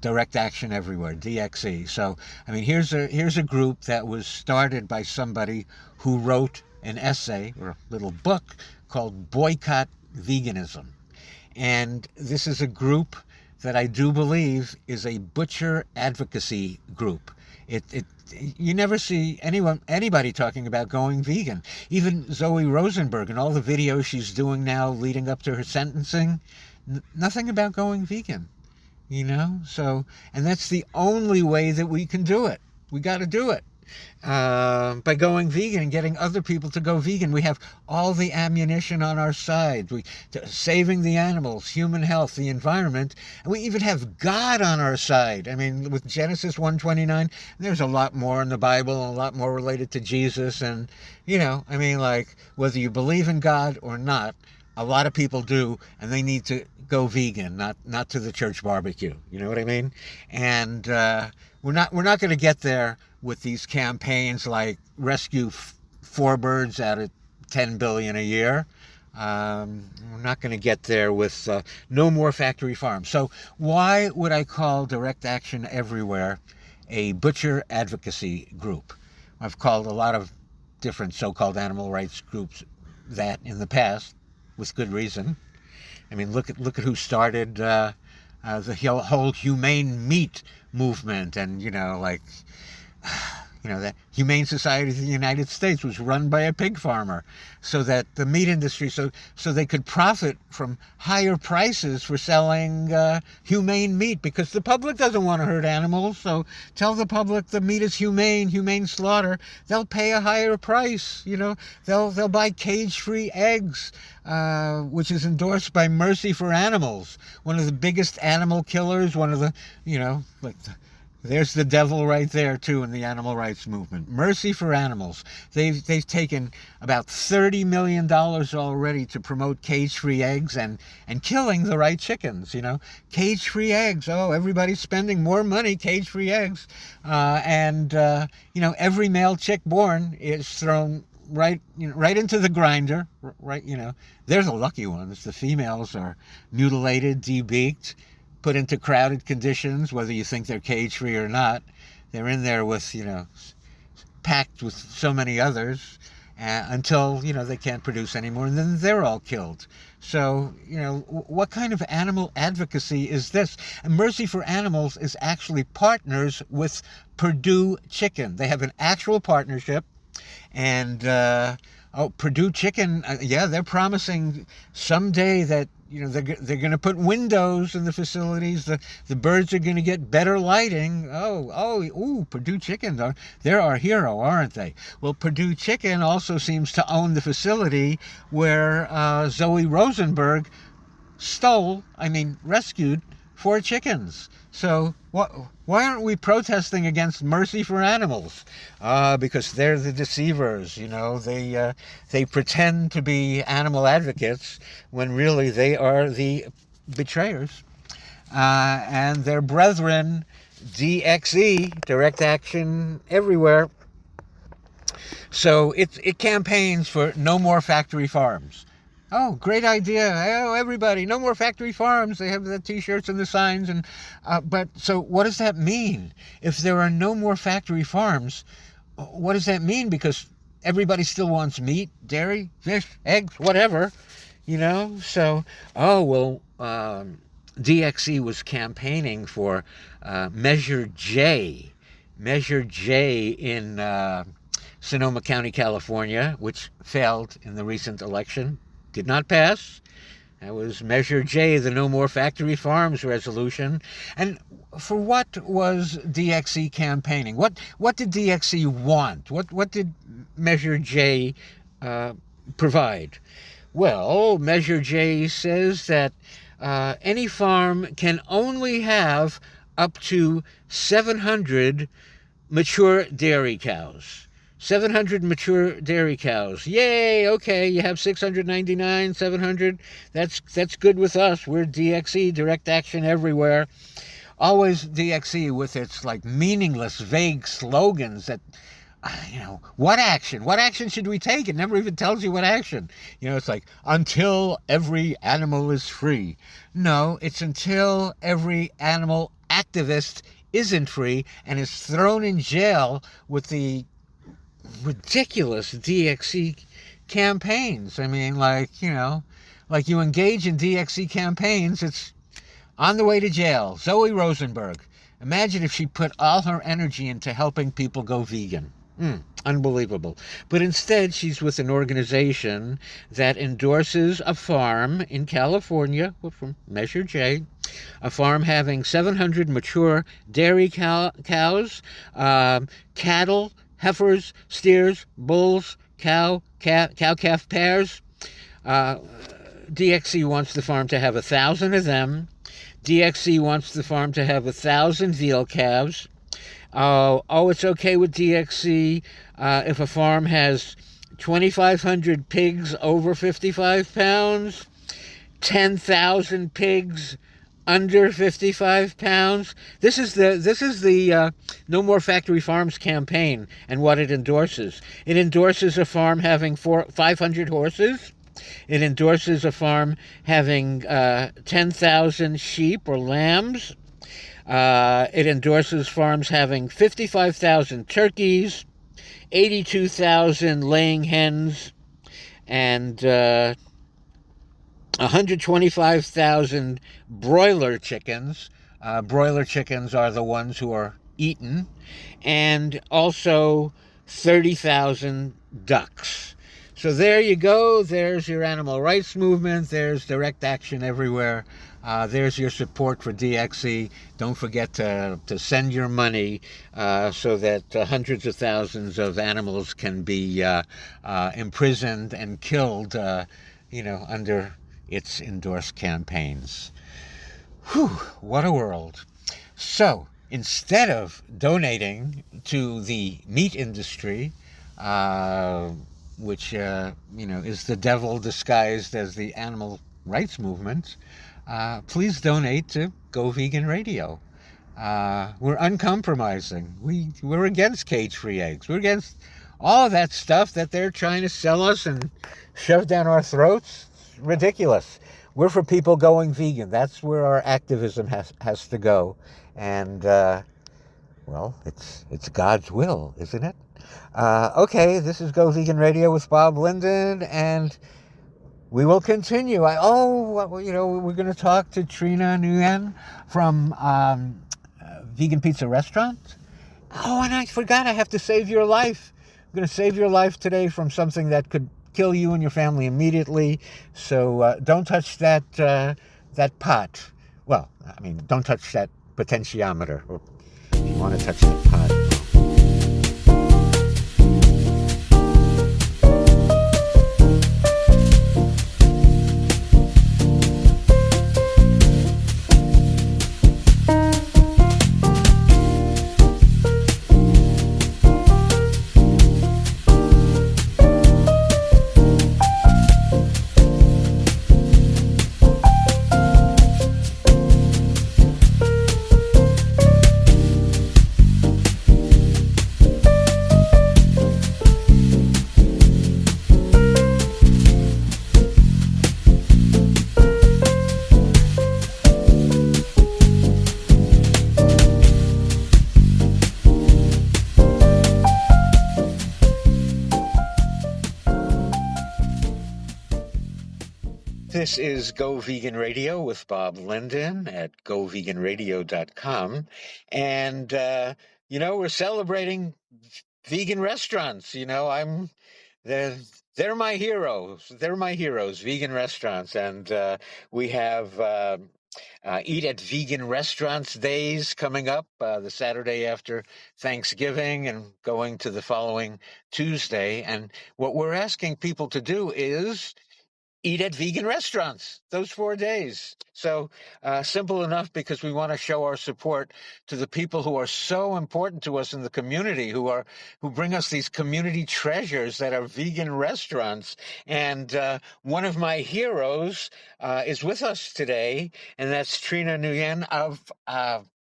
Direct Action Everywhere, DXE. So, I mean, here's a group that was started by somebody who wrote an essay or a little book called Boycott Veganism. And this is a group that I do believe is a butcher advocacy group. You never see anybody talking about going vegan. Even Zoe Rosenberg and all the videos she's doing now leading up to her sentencing, nothing about going vegan, So, and that's the only way that we can do it. We got to do it. By going vegan and getting other people to go vegan. We have all the ammunition on our side. Saving the animals, human health, the environment, and we even have God on our side. I mean, with Genesis 1:29, there's a lot more in the Bible, and a lot more related to Jesus, and like whether you believe in God or not, a lot of people do, and they need to go vegan, not to the church barbecue. You know what I mean? And we're not going to get there with these campaigns like rescue 4 birds out of 10 billion a year. We're not going to get there with no more factory farms. So why would I call Direct Action Everywhere a butcher advocacy group? I've called a lot of different so-called animal rights groups that in the past, with good reason. I mean, look at who started the whole humane meat movement, and the Humane Society of the United States was run by a pig farmer, so that the meat industry, so they could profit from higher prices for selling humane meat, because the public doesn't want to hurt animals. So tell the public the meat is humane slaughter. They'll pay a higher price. They'll buy cage-free eggs, which is endorsed by Mercy for Animals, one of the biggest animal killers, one of the, there's the devil right there, too, in the animal rights movement. Mercy for Animals. They've taken about $30 million already to promote cage-free eggs and killing the right chickens, Cage-free eggs. Oh, everybody's spending more money, cage-free eggs. Every male chick born is thrown right into the grinder, right, They're the lucky ones. The females are mutilated, debeaked, put into crowded conditions, whether you think they're cage-free or not. They're in there with, packed with so many others until, they can't produce anymore, and then they're all killed. So, what kind of animal advocacy is this? And Mercy for Animals is actually partners with Purdue Chicken. They have an actual partnership, and Purdue Chicken, they're promising someday that they're going to put windows in the facilities. The birds are going to get better lighting. Purdue Chicken, they're our hero, aren't they? Well, Purdue Chicken also seems to own the facility where Zoe Rosenberg rescued 4 chickens. So why aren't we protesting against Mercy for Animals? Because they're the deceivers. They pretend to be animal advocates when really they are the betrayers. And their brethren, DXE, Direct Action Everywhere. So it campaigns for no more factory farms. Oh, great idea. Oh, everybody, no more factory farms. They have the T-shirts and the signs. But so what does that mean? If there are no more factory farms, what does that mean? Because everybody still wants meat, dairy, fish, eggs, whatever, So, DXE was campaigning for Measure J. Measure J in Sonoma County, California, which failed in the recent election, did not pass. That was Measure J, the No More Factory Farms resolution. And for what was DXE campaigning? What did DXE want? What did Measure J provide? Well, Measure J says that any farm can only have up to 700 mature dairy cows. 700 mature dairy cows. Yay, okay, you have 699, 700. That's good with us. We're DXE, direct action everywhere. Always DXE with its meaningless, vague slogans that, what action? What action should we take? It never even tells you what action. It's until every animal is free. No, it's until every animal activist isn't free and is thrown in jail with the ridiculous DXE campaigns. I mean, you engage in DXE campaigns, it's on the way to jail. Zoe Rosenberg. Imagine if she put all her energy into helping people go vegan. Unbelievable. But instead, she's with an organization that endorses a farm in California, from Measure J, a farm having 700 mature dairy cows, cattle, heifers, steers, bulls, cow-calf pairs. DXE wants the farm to have 1,000 of them. DXE wants the farm to have 1,000 veal calves. It's okay with DXE if a farm has 2,500 pigs over 55 pounds, 10,000 pigs under 55 pounds. This is the No More Factory Farms campaign and what it endorses. It endorses a farm having 500 horses. It endorses a farm having 10,000 sheep or lambs. It endorses farms having 55,000 turkeys, 82,000 laying hens, and 125,000 broiler chickens. Broiler chickens are the ones who are eaten, and also 30,000 ducks. So there you go. There's your animal rights movement. There's direct action everywhere. There's your support for DXE. Don't forget to send your money so that hundreds of thousands of animals can be imprisoned and killed, under its endorsed campaigns. Whew, what a world. So instead of donating to the meat industry, which is the devil disguised as the animal rights movement, please donate to Go Vegan Radio. We're uncompromising. We're against cage-free eggs. We're against all of that stuff that they're trying to sell us and shove down our throats. It's ridiculous. We're for people going vegan. That's where our activism has to go. And it's God's will, isn't it? Okay, this is Go Vegan Radio with Bob Linden, and we will continue. We're going to talk to Trina Nguyen from Vegan Pizza Restaurant. Oh, and I forgot, I have to save your life. I'm going to save your life today from something that could kill you and your family immediately. So don't touch that pot. Well, don't touch that potentiometer. Or if you want to touch that pot. This is Go Vegan Radio with Bob Linden at goveganradio.com. And, we're celebrating vegan restaurants. They're, they're my heroes. They're my heroes, vegan restaurants. And we have Eat at Vegan Restaurants Days coming up the Saturday after Thanksgiving and going to the following Tuesday. And what we're asking people to do is eat at vegan restaurants those 4 days. So simple enough, because we want to show our support to the people who are so important to us in the community, who bring us these community treasures that are vegan restaurants. And one of my heroes is with us today, and that's Trina Nguyen of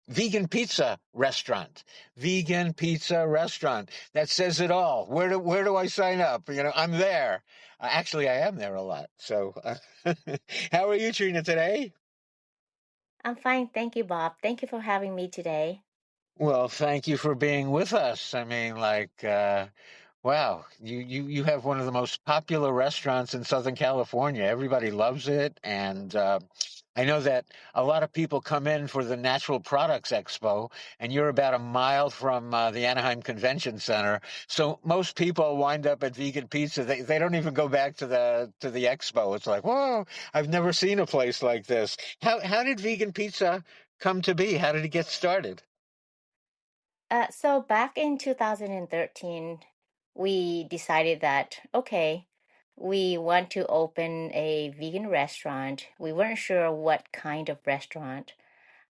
Vegan Pizza Restaurant. Vegan Pizza Restaurant. That says it all. Where do I sign up? I'm there. Actually, I am there a lot. So how are you, Trina, today? I'm fine. Thank you, Bob. Thank you for having me today. Well, thank you for being with us. I mean, wow, you have one of the most popular restaurants in Southern California. Everybody loves it. And I know that a lot of people come in for the Natural Products Expo, and you're about a mile from the Anaheim Convention Center. So most people wind up at Vegan Pizza. They don't even go back to the expo. It's like, whoa, I've never seen a place like this. How did Vegan Pizza come to be? How did it get started? So back in 2013, we decided that, okay, we want to open a vegan restaurant. We weren't sure what kind of restaurant.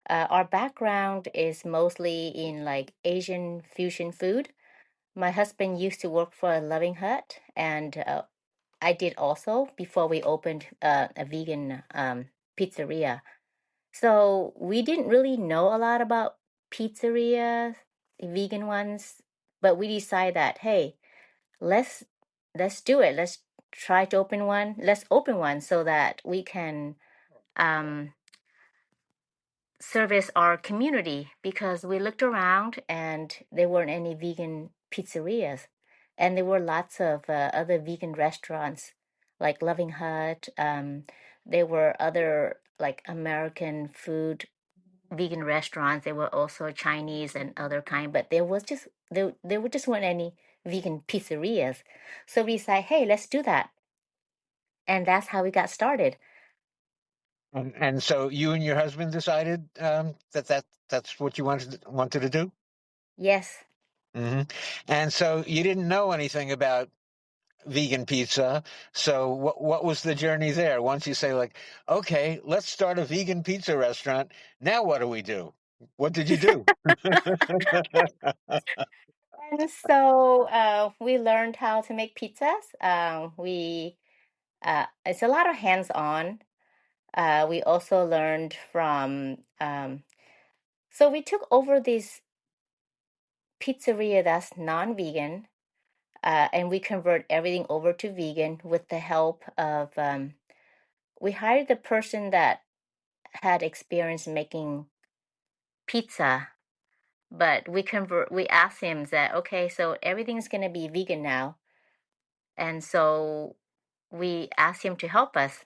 Our background is mostly in like Asian fusion food. My husband used to work for a Loving Hut, and I did also before we opened a vegan pizzeria. So we didn't really know a lot about pizzerias, vegan ones, but we decided that, hey, let's let's do it. Let's try to open one. Let's open one so that we can um, service our community, because we looked around and there weren't any vegan pizzerias, and there were lots of other vegan restaurants like Loving Hut. There were other like American food vegan restaurants. There were also Chinese and other kind, but there were just weren't any vegan pizzerias. So we decided, hey, let's do that, and that's how we got started. And so you and your husband decided that's what you wanted to do? Yes. Hmm. And so you didn't know anything about vegan pizza. So what was the journey there? Once you say, like, okay, let's start a vegan pizza restaurant. Now what do we do? What did you do? And so we learned how to make pizzas. We It's a lot of hands-on. We also learned from so we took over this pizzeria that's non-vegan, and we convert everything over to vegan with the help of we hired the person that had experience making pizza, but we asked him that, okay, so everything's going to be vegan now, and so we asked him to help us,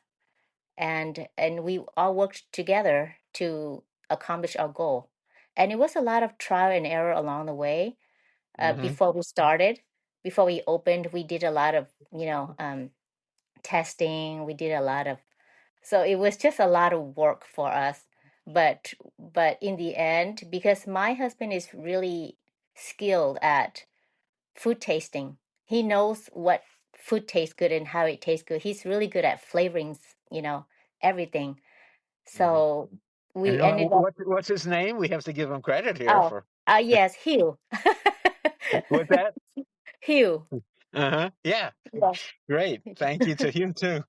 and we all worked together to accomplish our goal. And it was a lot of trial and error along the way. Hmm. Before we started, before we opened, we did a lot of testing. We did a lot of, so it was just a lot of work for us. But in the end, because my husband is really skilled at food tasting, he knows what food tastes good and how it tastes good. He's really good at flavorings, everything. Hmm. So And we ended up. what's his name? We have to give him credit here Oh, for yes, Hugh. what's that? Hugh. Uh-huh. Yeah. Yeah. Great. Thank you to you too.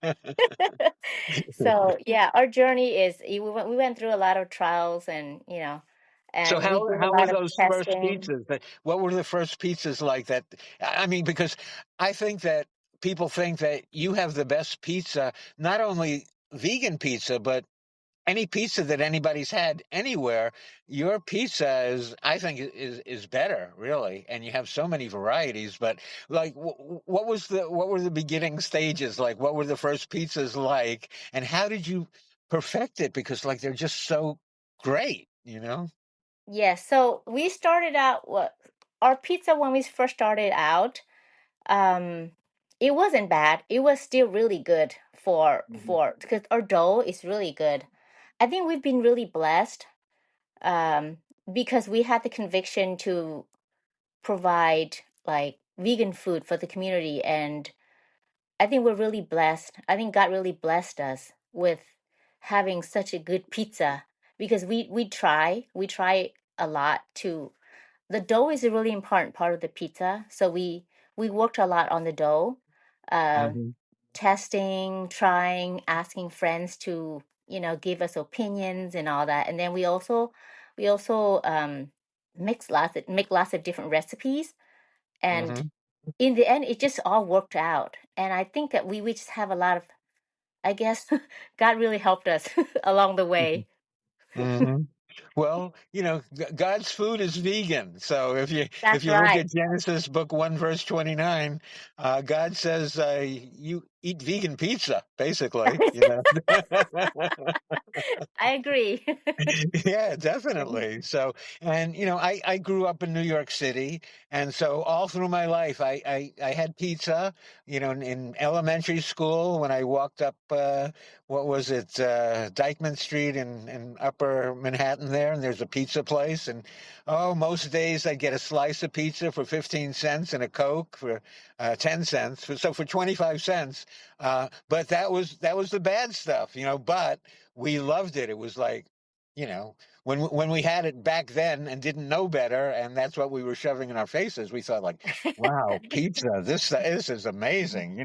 So yeah, our journey is we went through a lot of trials, So and we how did a how were lot of those first testing. pizzas? What were the first pizzas like that? I mean, because I think that people think that you have the best pizza, not only vegan pizza, but any pizza that anybody's had anywhere, your pizza is, I think, is better, really. And you have so many varieties. But like, what were the beginning stages like? What were the first pizzas like, and how did you perfect it? Because like they're just so great, you know. Yes, so we started out what our pizza when we first started out, um, it wasn't bad. It was still really good Hmm. for because our dough is really good. I think we've been really blessed um, because we had the conviction to provide like vegan food for the community, and I think we're really blessed. I think God really blessed us with having such a good pizza because we try a lot to the dough is a really important part of the pizza. So we worked a lot on the dough, uh, Hmm. testing, trying, asking friends to give us opinions and all that. And then we also make lots of different recipes. And Hmm. in the end, it just all worked out. And I think that we just have a lot of, I guess, God really helped us along the way. Hmm. Well, God's food is vegan. So if That's you look right. at Genesis book 1 verse 29, God says you eat vegan pizza, basically, I agree. Yeah, definitely. So, and I grew up in New York City, and so all through my life, I had pizza. In elementary school, when I walked up, what was it, Dyckman Street in Upper Manhattan there, and there's a pizza place, and most days I'd get a slice of pizza for 15 cents and a Coke for 10 cents. So for 25 cents, but that was the bad stuff, But we loved it. It was like when we had it back then and didn't know better, and that's what we were shoving in our faces, we thought like, wow, pizza, this is amazing,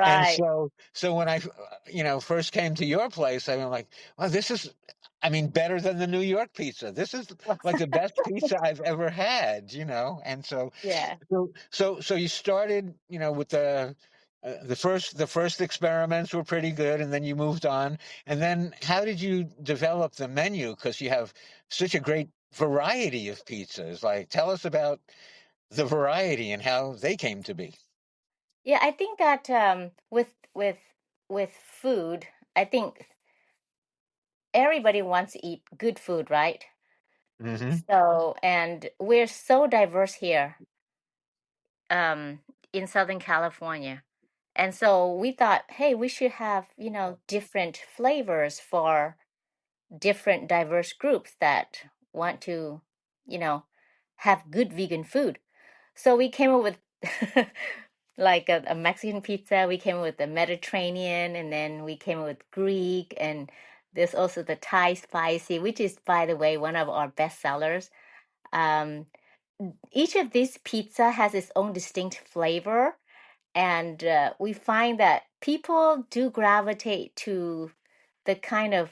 And Right. so when I first came to your place, I was like, well, this is, I mean, better than the New York pizza. This is like the best pizza I've ever had, And Yeah. so you started, with the first experiments were pretty good, and then you moved on. And then how did you develop the menu? Because you have such a great variety of pizzas. Like, tell us about the variety and how they came to be. Yeah, I think that with food, I think everybody wants to eat good food, right? Mm-hmm. So, and we're so diverse here um in Southern California. And so we thought, hey, we should have, different flavors for different diverse groups that want to, you know, have good vegan food. So we came up with like a Mexican pizza, we came up with the Mediterranean, and then we came up with Greek, and there's also the Thai spicy, which is, by the way, one of our best sellers. Um, each of these pizza has its own distinct flavor, and we find that people do gravitate to the kind of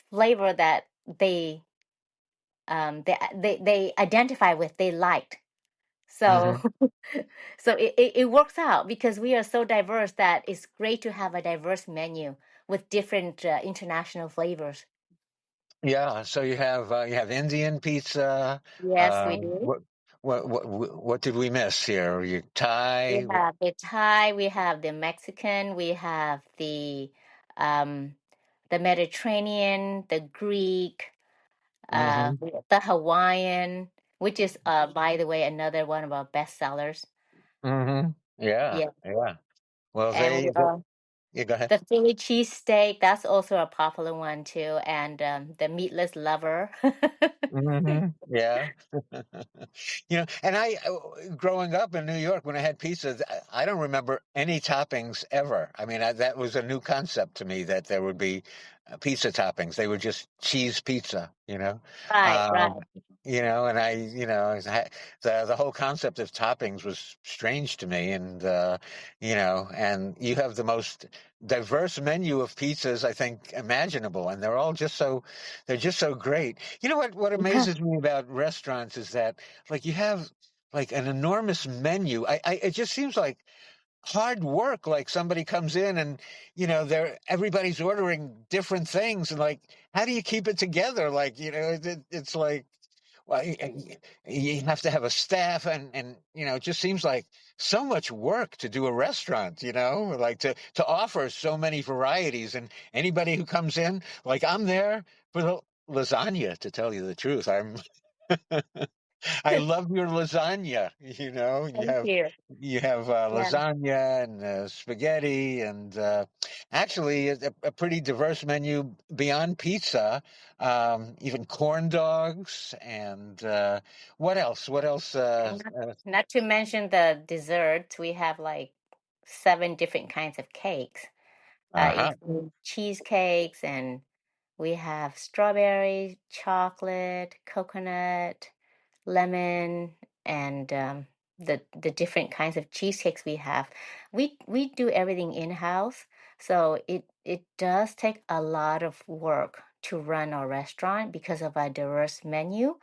flavor that they identify with, they liked. So Mm-hmm. so it works out because we are so diverse that it's great to have a diverse menu with different international flavors. Yeah. So you have Indian pizza. Yes, Uh, we do. what did we miss here? You We Thai. have the Thai, we have the Mexican, we have um, the Mediterranean, the Greek, Mm-hmm. the Hawaiian, which is, by the way, another one of our best sellers. Mm-hmm. Yeah. Yeah, Yeah. Well, and we yeah, go ahead. the Philly cheesesteak, that's also a popular one too, and the meatless lover. Hmm. Yeah. And growing up in New York, when I had pizza, I don't remember any toppings ever. I mean, that was a new concept to me that there would be pizza toppings. They were just cheese pizza, Right, right. um, and the whole concept of toppings was strange to me. And you have the most diverse menu of pizzas I think imaginable, and they're just so great. You know what amazes me about restaurants is that like you have like an enormous menu. It just seems like hard work. Like somebody comes in and, everybody's ordering different things. And like, how do you keep it together? Like, it's like, well, you have to have a staff and, it just seems like so much work to do a restaurant, like to offer so many varieties. And anybody who comes in, like I'm there for the lasagna, to tell you the truth. I love your lasagna. You Thank have you. Yeah. lasagna and spaghetti and actually a pretty diverse menu beyond pizza. Even corn dogs and what else? What else? Not to mention the desserts, we have like 7 different kinds of cakes, Uh-huh. including cheesecakes, and we have strawberry, chocolate, coconut, lemon, and the different kinds of cheesecakes we have. We do everything in-house, so it does take a lot of work to run our restaurant because of our diverse menu.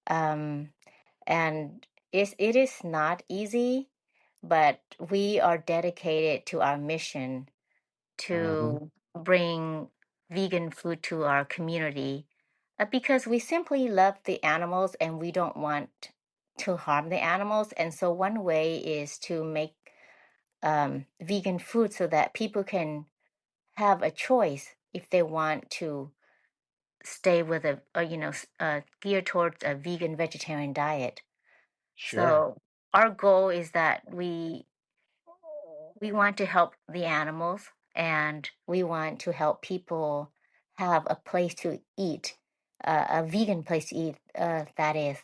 Um, and it is not easy, but we are dedicated to our mission Hmm. to bring vegan food to our community, because we simply love the animals and we don't want to harm the animals. And so one way is to make vegan food so that people can have a choice if they want to stay with geared towards a vegan vegetarian diet. Sure. So our goal is that we want to help the animals, and we want to help people have a place to eat, a vegan place to eat, that is.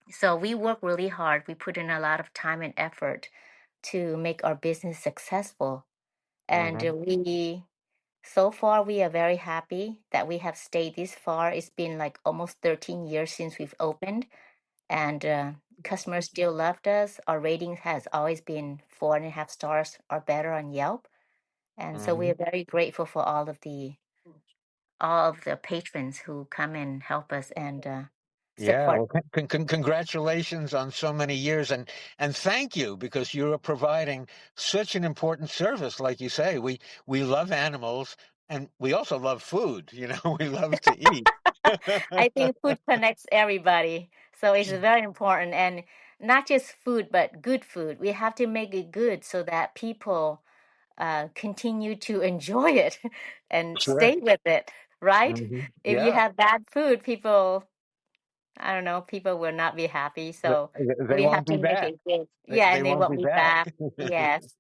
So we work really hard. We put in a lot of time and effort to make our business successful. And Hmm. so far, we are very happy that we have stayed this far. It's been like almost 13 years since we've opened, and customers still loved us. Our ratings has always been 4.5 stars or better on Yelp, and so we Hmm. are very grateful for all of the patrons who come and help us and Yeah, support. well, congratulations on so many years, and thank you because you are providing such an important service. Like you say, we love animals and we also love food. We love to eat. I think food connects everybody, so it's very important, and not just food, but good food. We have to make it good so that people continue to enjoy it and Sure. stay with it, right? Hmm. If you Yeah, have bad food, people, I don't know, people will not be happy. So they we have won't to be make back. it good. They, Yeah, they and they won't won't be be back. back. Yes.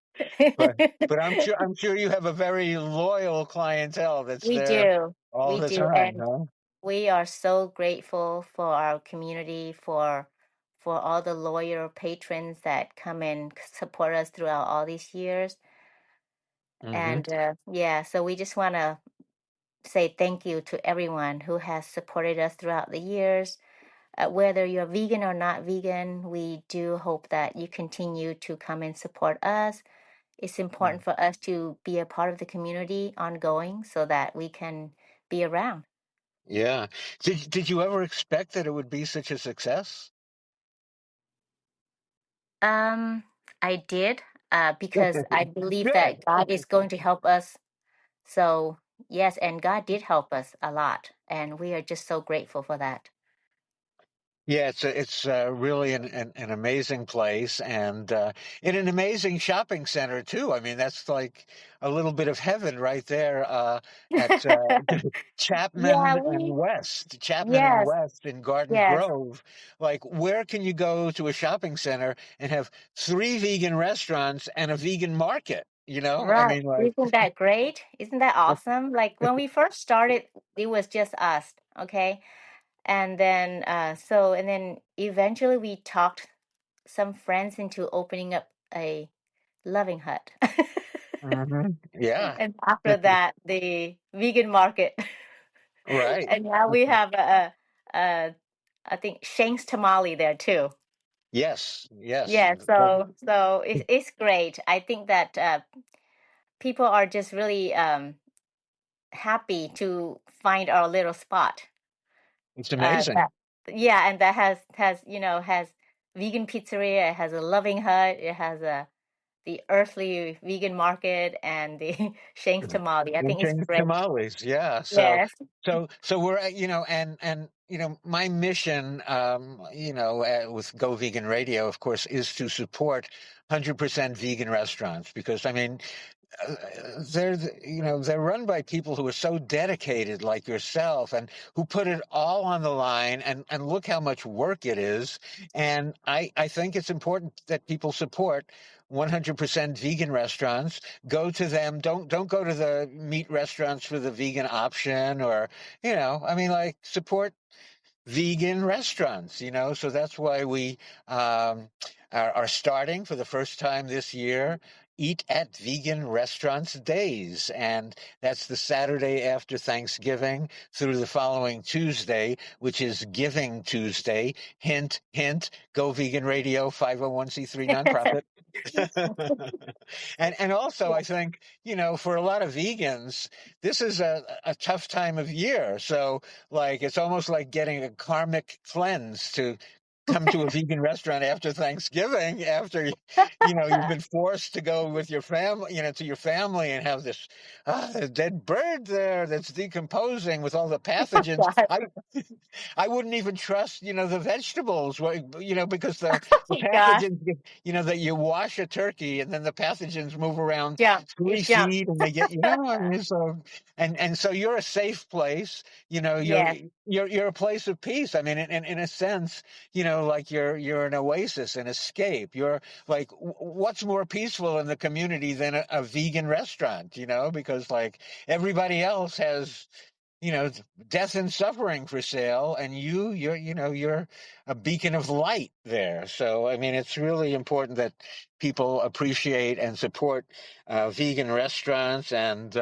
But I'm sure you have a very loyal clientele that's We there do. all We the do. time, And huh? we are so grateful for our community, for all the loyal patrons that come and support us throughout all these years. Hmm. And yeah, so we just want to say thank you to everyone who has supported us throughout the years. Whether you're vegan or not vegan, we do hope that you continue to come and support us. It's important for us to be a part of the community ongoing so that we can be around. Yeah. Did you ever expect that it would be such a success? Um, I did, because I believe Good. that God is going to help us. So, yes, and God did help us a lot, and we are just so grateful for that. Yeah, it's really an amazing place and in an amazing shopping center too. I mean, that's like a little bit of heaven right there at Yeah, Chapman and yes, West in Garden yes, Grove. Like, where can you go to a shopping center and have three vegan restaurants and a vegan market? I right. mean, like, Isn't that great? Isn't that awesome? Like when we first started, it was just us, okay? And then, and then eventually we talked some friends into opening up a loving hut. mhm. Yeah, And after that, the vegan market. right. And now we have a I think Shank's tamale there too. Yes, yes. Yeah, so it's great. I think that people are just really happy to find our little spot. It's amazing. That yeah, and that has vegan pizzeria. It has a loving hut. It has the Earthly Vegan Market and the Shane's Tamale. I And think it's change great. tamales, yeah. Yes. So we're and my mission, with Go Vegan Radio, of course, is to support 100% vegan restaurants because I mean uh, they're run by people who are so dedicated like yourself and who put it all on the line and look how much work it is. And I think it's important that people support 100% vegan restaurants. Go to them. Don't go to the meat restaurants for the vegan option or, I mean, like support vegan restaurants, so that's why we are starting for the first time this year Eat at Vegan Restaurants Days. And that's the Saturday after Thanksgiving through the following Tuesday, which is Giving Tuesday. Hint, hint, Go Vegan Radio, 501c3 nonprofit. And also, Yeah. I think, for a lot of vegans, this is a tough time of year. So, like, it's almost like getting a karmic cleanse to come to a vegan restaurant after Thanksgiving, after, you've been forced to go with your family, to your family and have this dead bird there that's decomposing with all the pathogens. God. I wouldn't even trust, the vegetables, because the My gosh. pathogens, that you wash a turkey and then the pathogens move around Jump. three It jumps. feet and they get, I mean, so, and so you're a safe place, Yes. you're a place of peace. I mean, in a sense, like you're an oasis, an escape. You're like, what's more peaceful in the community than a vegan restaurant, because like everybody else has, you know, death and suffering for sale, and you're a beacon of light there. So, I mean, it's really important that people appreciate and support vegan restaurants, and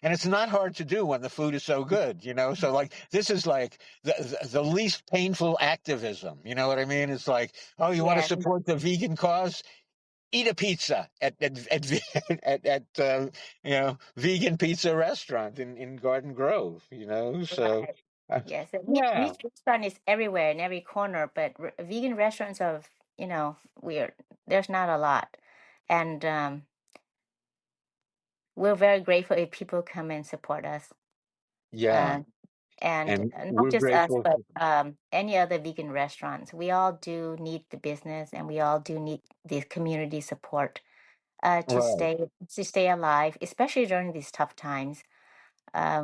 it's not hard to do when the food is so good, So, like, this is like the least painful activism. You know what I mean? It's like, oh, you want to Yes. support the vegan cause? Eat a pizza at vegan pizza restaurant in Garden Grove, so Right. uh, Yes. And yeah, meat restaurant is everywhere in every corner, but vegan restaurants of, weird. There's not a lot. And we're very grateful if people come and support us. yeah, Uh, and and not we're just us, grateful. but any other vegan restaurants. We all do need the business, and we all do need the community support to Right. stay alive, especially during these tough times.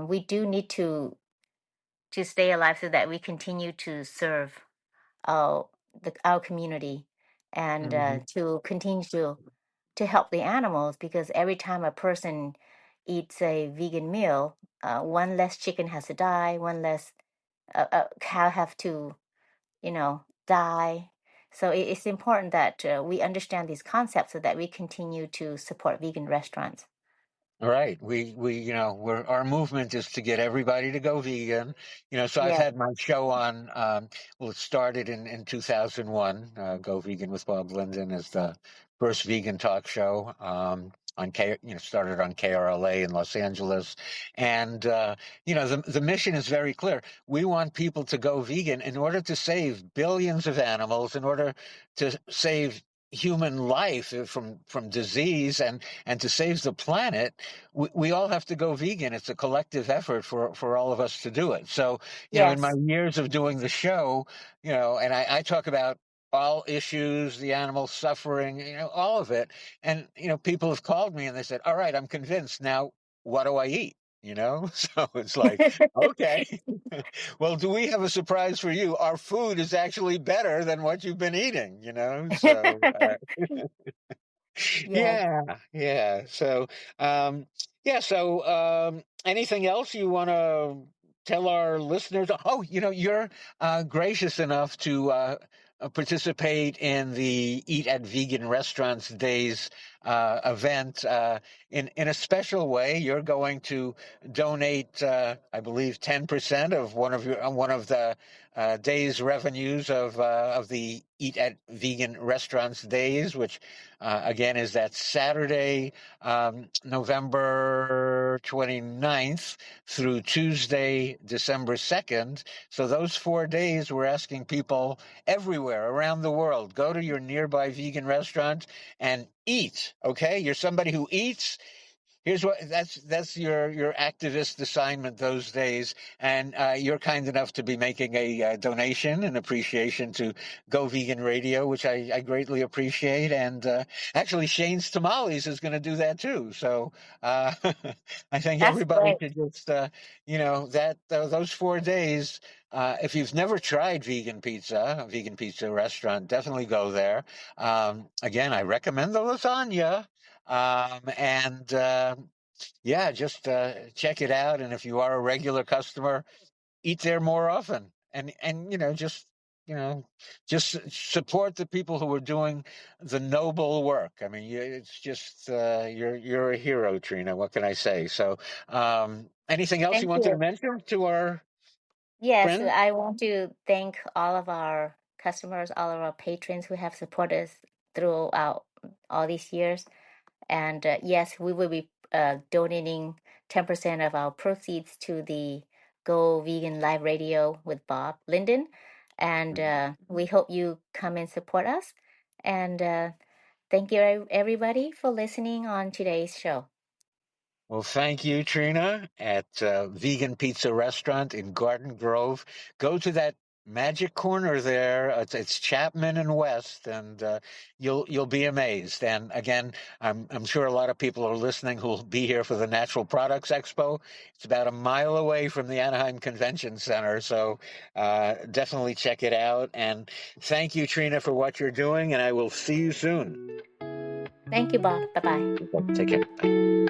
We do need to stay alive so that we continue to serve our our community and Hmm. to continue to help the animals, because every time a person eats a vegan meal, one less chicken has to die, one less cow have to, die. So it's important that we understand these concepts so that we continue to support vegan restaurants. Right. Our movement is to get everybody to go vegan. So I've Yeah. had my show on, well, it started in 2001, Go Vegan with Bob Linden as the first vegan talk show, started on KRLA in Los Angeles. And, the mission is very clear. We want people to go vegan in order to save billions of animals, in order to save human life from disease and to save the planet. We all have to go vegan. It's a collective effort for all of us to do it. So, in my Yes. years of doing the show, and I talk about all issues, the animal suffering, all of it. And, people have called me and they said, all right, I'm convinced. Now, what do I eat? So it's like, okay, well, do we have a surprise for you? Our food is actually better than what you've been eating, So, Yes. yeah, yeah. So, anything else you want to tell our listeners? Oh, you're gracious enough to participate in the Eat at Vegan Restaurants Days event in a special way. You're going to donate, I believe, 10% of one of the day's revenues of the Eat at Vegan Restaurants Days, which again is that Saturday, November December 29th through Tuesday, December 2nd. So those 4 days, we're asking people everywhere around the world, go to your nearby vegan restaurant and eat, okay? You're somebody who eats. Here's what that's your activist assignment those days, and you're kind enough to be making a donation in appreciation to Go Vegan Radio, which I greatly appreciate. And actually, Shane's Tamales is going to do that too. So I think That's everybody great. should just that those 4 days. If you've never tried a vegan pizza restaurant, definitely go there. Again, I recommend the lasagna. And yeah, just check it out. And if you are a regular customer, eat there more often. And you know, just support the people who are doing the noble work. I mean, it's just you're a hero, Trina. What can I say? So, anything else you Thank wanted to you. mention to our Yes, friends? I want to thank all of our customers, all of our patrons who have supported us throughout all these years. And yes, we will be donating 10% of our proceeds to the Go Vegan Live Radio with Bob Linden. And we hope you come and support us. And thank you, everybody, for listening on today's show. Well, thank you, Trina, at Vegan Pizza Restaurant in Garden Grove. Go to that magic corner there. It's Chapman and West, and you'll be amazed. And again, I'm sure a lot of people are listening who will be here for the Natural Products Expo. It's about a mile away from the Anaheim Convention Center, so definitely check it out. And thank you, Trina, for what you're doing. And I will see you soon. Thank you, Bob. Bye-bye. Take care. Bye.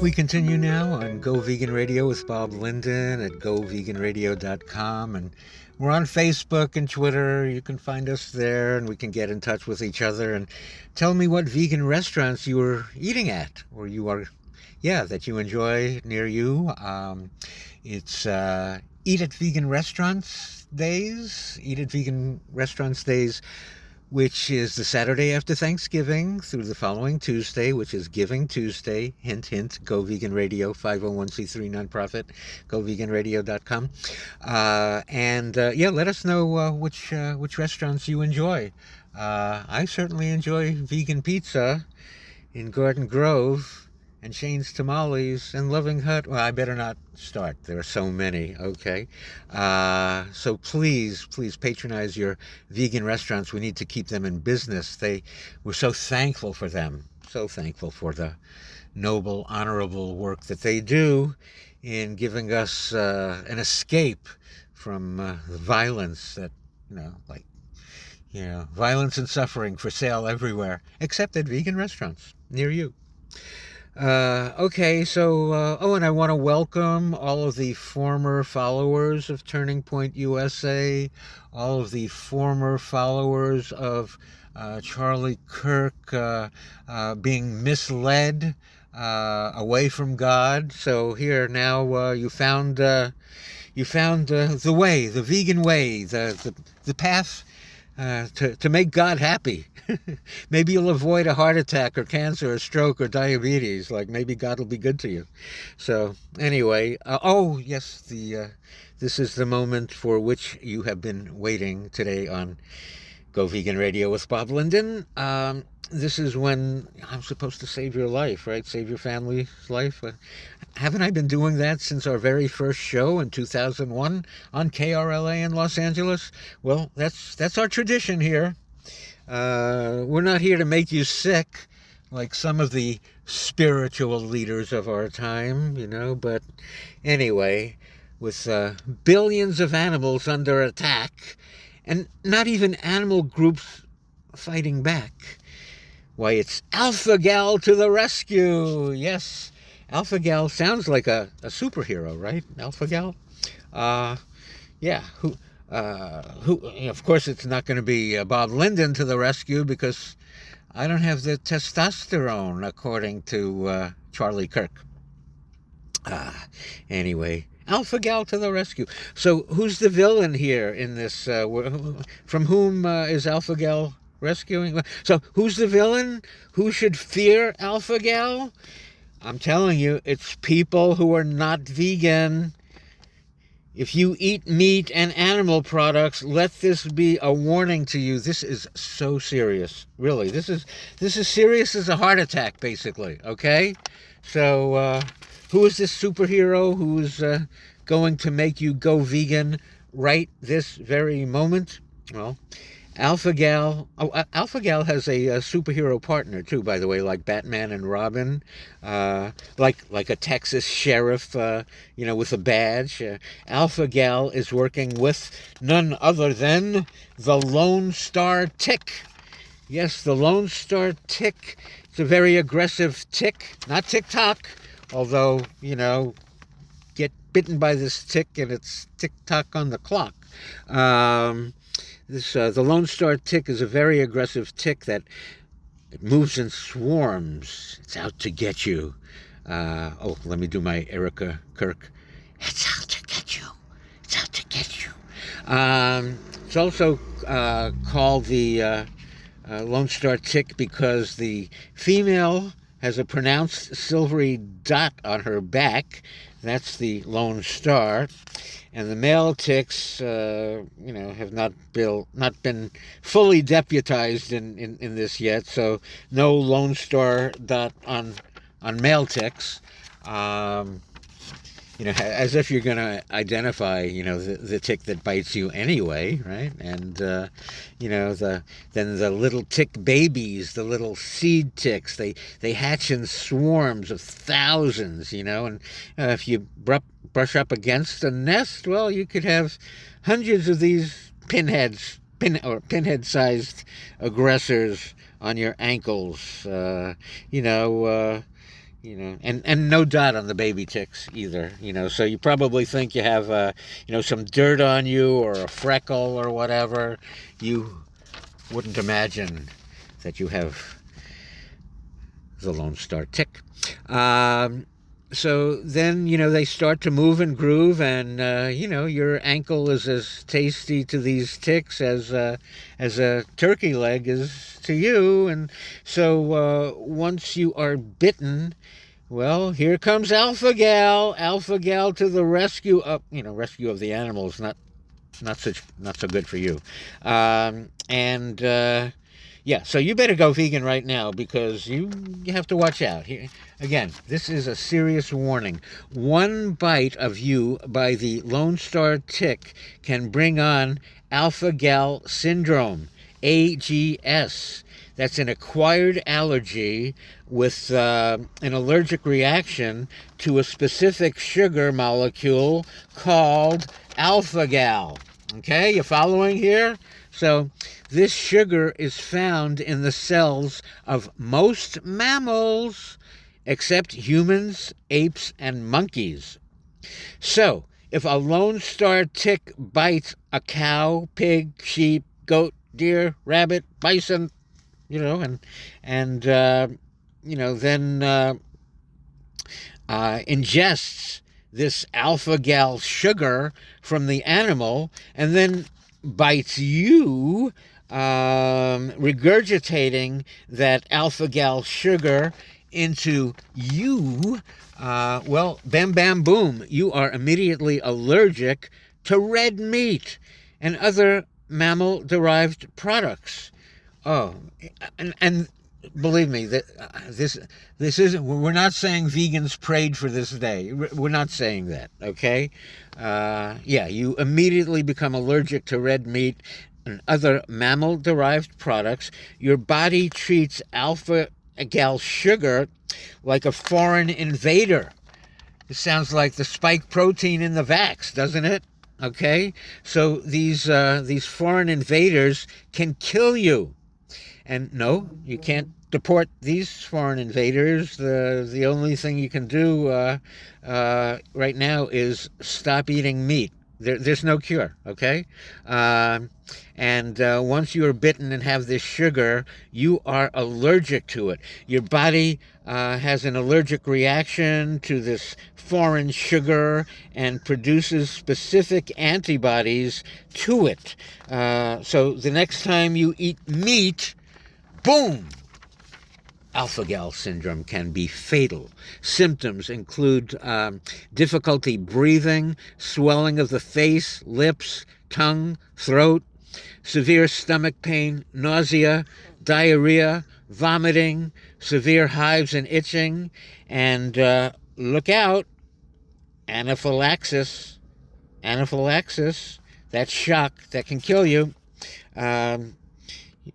We continue now on Go Vegan Radio with Bob Linden at goveganradio.com, and we're on Facebook and Twitter. You can find us there, and we can get in touch with each other and tell me what vegan restaurants you are eating at, or that you enjoy near you. It's Eat at Vegan Restaurants Days, which is the Saturday after Thanksgiving through the following Tuesday, which is Giving Tuesday. Hint, hint, Go Vegan Radio, 501c3 nonprofit, goveganradio.com. Let us know which restaurants you enjoy. I certainly enjoy vegan pizza in Garden Grove, and Shane's Tamales, and Loving Hut. Well, I better not start. There are so many, okay? So please patronize your vegan restaurants. We need to keep them in business. We're so thankful for them. So thankful for the noble, honorable work that they do in giving us an escape from the violence that, violence and suffering for sale everywhere, except at vegan restaurants near you. And I want to welcome all of the former followers of Turning Point USA, all of the former followers of Charlie Kirk being misled away from God. So here now you found the way, the vegan way, the path to make God happy. Maybe you'll avoid a heart attack or cancer or stroke or diabetes. Like maybe God will be good to you. So anyway, this is the moment for which you have been waiting today on Go Vegan Radio with Bob Linden. This is when I'm supposed to save your life, right? Save your family's life. Haven't I been doing that since our very first show in 2001 on KRLA in Los Angeles? Well, that's our tradition here. We're not here to make you sick like some of the spiritual leaders of our time, but anyway, with billions of animals under attack and not even animal groups fighting back. Why, it's Alpha Gal to the rescue. Yes, Alpha Gal sounds like a superhero, right? Alpha Gal? Yeah, of course it's not going to be Bob Linden to the rescue, because I don't have the testosterone, according to Charlie Kirk. Anyway, Alpha Gal to the rescue. So who's the villain here in this? From whom is Alpha Gal rescuing? So who's the villain? Who should fear Alpha Gal? I'm telling you, it's people who are not vegan. If you eat meat and animal products, let this be a warning to you. This is so serious. Really, this is serious as a heart attack, basically, okay? So, who is this superhero who's going to make you go vegan right this very moment? Well, Alpha Gal. Oh, Alpha Gal has a superhero partner too, by the way, like Batman and Robin, like a Texas sheriff, with a badge. Alpha Gal is working with none other than the Lone Star Tick. Yes, the Lone Star Tick. It's a very aggressive tick, not TikTok, although get bitten by this tick and it's tick-tock on the clock. The Lone Star Tick is a very aggressive tick that it moves in swarms. It's out to get you. Let me do my Erica Kirk. It's out to get you. It's out to get you. It's also called the Lone Star Tick because the female has a pronounced silvery dot on her back. That's the Lone Star. And the male ticks, have not been fully deputized in this yet, so no Lone Star dot on male ticks. As if you're going to identify, the tick that bites you anyway, right? And then the little tick babies, the little seed ticks, they hatch in swarms of thousands, and if you brush up against a nest, well, you could have hundreds of these pinhead-sized aggressors on your ankles, and no dot on the baby ticks either, so you probably think you have, some dirt on you or a freckle or whatever. You wouldn't imagine that you have the Lone Star Tick. So then, they start to move and groove, and, your ankle is as tasty to these ticks as a turkey leg is to you. And so once you are bitten, well, here comes Alpha Gal to the rescue. Rescue of the animals, not so good for you. So you better go vegan right now, because you have to watch out. Here, again, this is a serious warning. One bite of you by the Lone Star Tick can bring on Alpha Gal syndrome, AGS. That's an acquired allergy with an allergic reaction to a specific sugar molecule called Alpha Gal. Okay, you following here? So this sugar is found in the cells of most mammals, except humans, apes, and monkeys. So if a Lone Star Tick bites a cow, pig, sheep, goat, deer, rabbit, bison, then ingests this Alpha Gal sugar from the animal, and then bites you, regurgitating that Alpha Gal sugar into you, well, bam, bam, boom, you are immediately allergic to red meat and other mammal-derived products. Oh, and believe me, that this isn't. We're not saying vegans prayed for this day. We're not saying that. Okay? You immediately become allergic to red meat and other mammal-derived products. Your body treats Alpha gal sugar like a foreign invader. It sounds like the spike protein in the vax, doesn't it? Okay, so these foreign invaders can kill you. And no, you can't deport these foreign invaders. The only thing you can do right now is stop eating meat. There's no cure, okay? And once you are bitten and have this sugar, you are allergic to it. Your body has an allergic reaction to this foreign sugar and produces specific antibodies to it. So the next time you eat meat, boom! Alpha-gal syndrome can be fatal. Symptoms include difficulty breathing, swelling of the face, lips, tongue, throat, severe stomach pain, nausea, diarrhea, vomiting, severe hives and itching, and look out, anaphylaxis. Anaphylaxis, that shock that can kill you.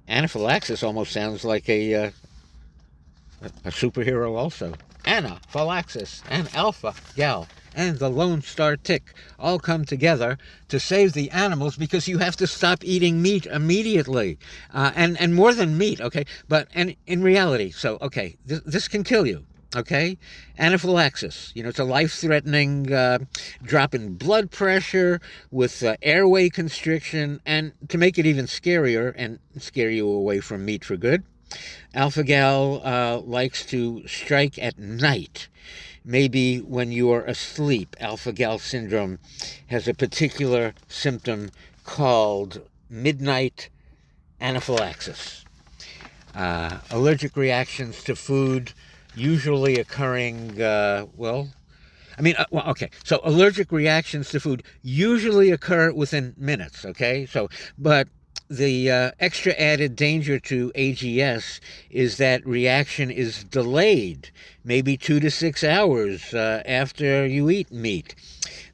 Anaphylaxis almost sounds like a superhero also. Anaphylaxis and Alpha Gal and the Lone Star Tick all come together to save the animals because you have to stop eating meat immediately. And more than meat, okay? But and in reality, so, okay, this can kill you. Okay, anaphylaxis. You know, it's a life-threatening drop in blood pressure with airway constriction, and to make it even scarier and scare you away from meat for good, Alpha-gal likes to strike at night. Maybe when you are asleep. Alpha-gal syndrome has a particular symptom called midnight anaphylaxis. Allergic reactions to food usually occurring, okay. So allergic reactions to food usually occur within minutes, okay? So, but the extra added danger to AGS is that reaction is delayed, maybe 2 to 6 hours after you eat meat.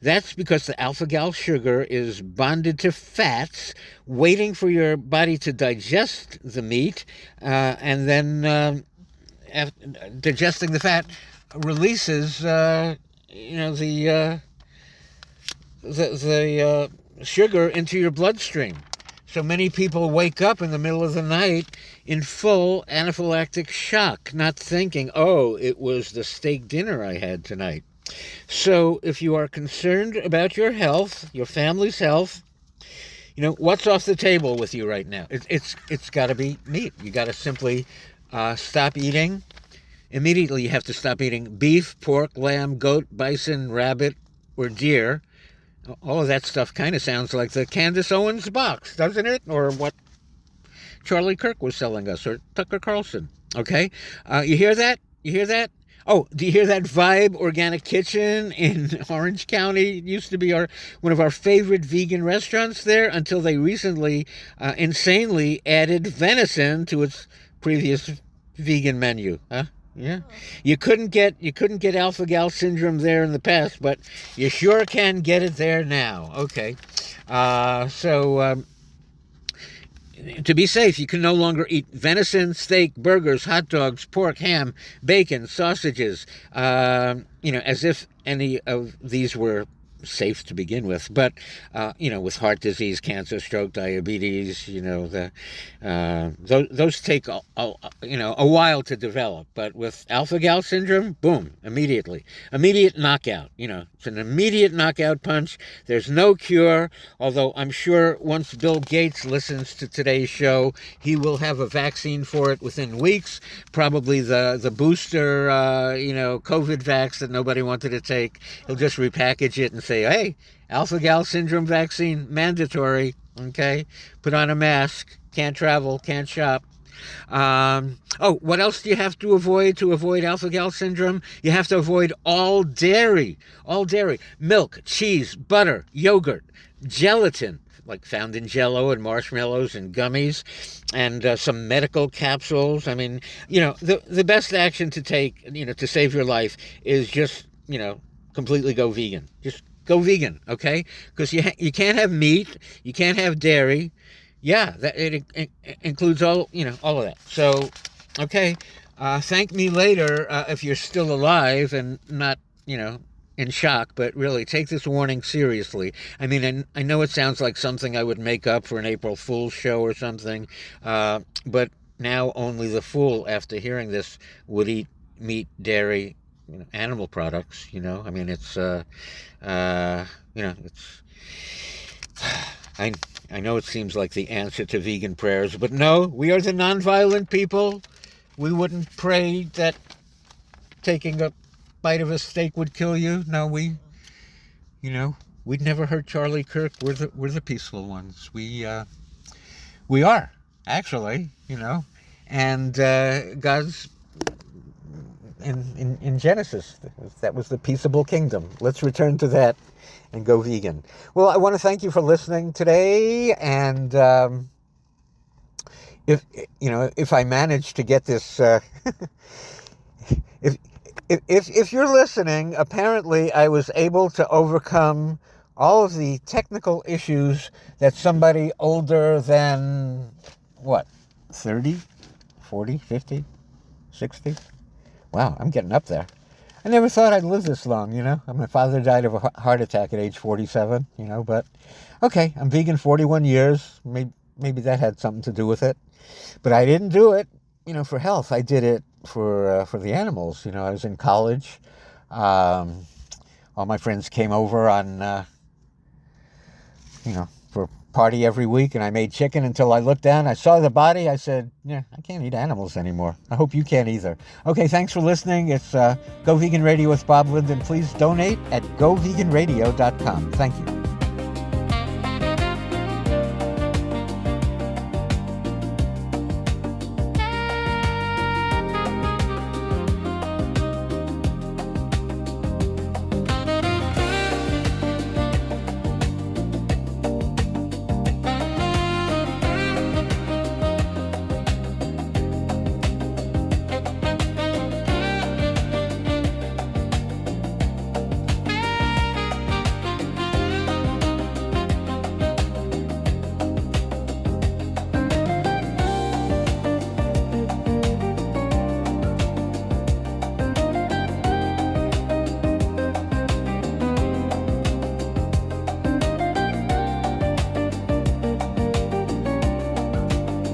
That's because the alpha-gal sugar is bonded to fats, waiting for your body to digest the meat, and then digesting the fat releases, the sugar into your bloodstream. So many people wake up in the middle of the night in full anaphylactic shock, not thinking, oh, it was the steak dinner I had tonight. So if you are concerned about your health, your family's health, you know, what's off the table with you right now? It's got to be meat. You got to simply stop eating. Immediately you have to stop eating beef, pork, lamb, goat, bison, rabbit, or deer. All of that stuff kind of sounds like the Candace Owens box, doesn't it? Or what Charlie Kirk was selling us, or Tucker Carlson. Okay? You hear that? You hear that? Oh, do you hear that Vibe Organic Kitchen in Orange County? It used to be one of our favorite vegan restaurants there until they recently insanely added venison to its previous vegan menu. Huh? Yeah. You couldn't get alpha-gal syndrome there in the past, but you sure can get it there now. Okay. To be safe, you can no longer eat venison, steak, burgers, hot dogs, pork, ham, bacon, sausages, as if any of these were safe to begin with. But, with heart disease, cancer, stroke, diabetes, those take a while to develop. But with alpha-gal syndrome, boom, immediate knockout. It's an immediate knockout punch. There's no cure, although I'm sure once Bill Gates listens to today's show, he will have a vaccine for it within weeks, probably the booster, COVID vax that nobody wanted to take. He'll just repackage it and say, hey, alpha-gal syndrome vaccine, mandatory, okay? Put on a mask, can't travel, can't shop. What else do you have to avoid alpha-gal syndrome? You have to avoid all dairy, milk, cheese, butter, yogurt, gelatin, like found in Jell-O and marshmallows and gummies, and some medical capsules. I mean, the best action to take, to save your life is just, completely go vegan. Just go vegan, okay? Because you can't have meat, you can't have dairy. Yeah, that it includes all of that. So, okay, Thank me later if you're still alive and not, in shock, but really take this warning seriously. I mean, I know it sounds like something I would make up for an April Fool's show or something, but now only the fool, after hearing this, would eat meat, dairy, animal products. I mean, it's, it's. I I know it seems like the answer to vegan prayers, but no, we are the nonviolent people. We wouldn't pray that taking a bite of a steak would kill you. No, we'd never hurt Charlie Kirk. We're the peaceful ones. We are actually, and God's in Genesis, that was the peaceable kingdom. Let's return to that and go vegan. Well, I want to thank you for listening today, and if I manage to get this, if you're listening, apparently I was able to overcome all of the technical issues that somebody older than 30, 40, 50, 60. Wow, I'm getting up there. I never thought I'd live this long, My father died of a heart attack at age 47, but okay, I'm vegan 41 years. Maybe that had something to do with it. But I didn't do it, for health. I did it for the animals. I was in college. All my friends came over on, for a party every week, and I made chicken until I looked down. I saw the body. I said, yeah, I can't eat animals anymore. I hope you can't either. Okay, thanks for listening. It's Go Vegan Radio with Bob Linden. Please donate at goveganradio.com. Thank you.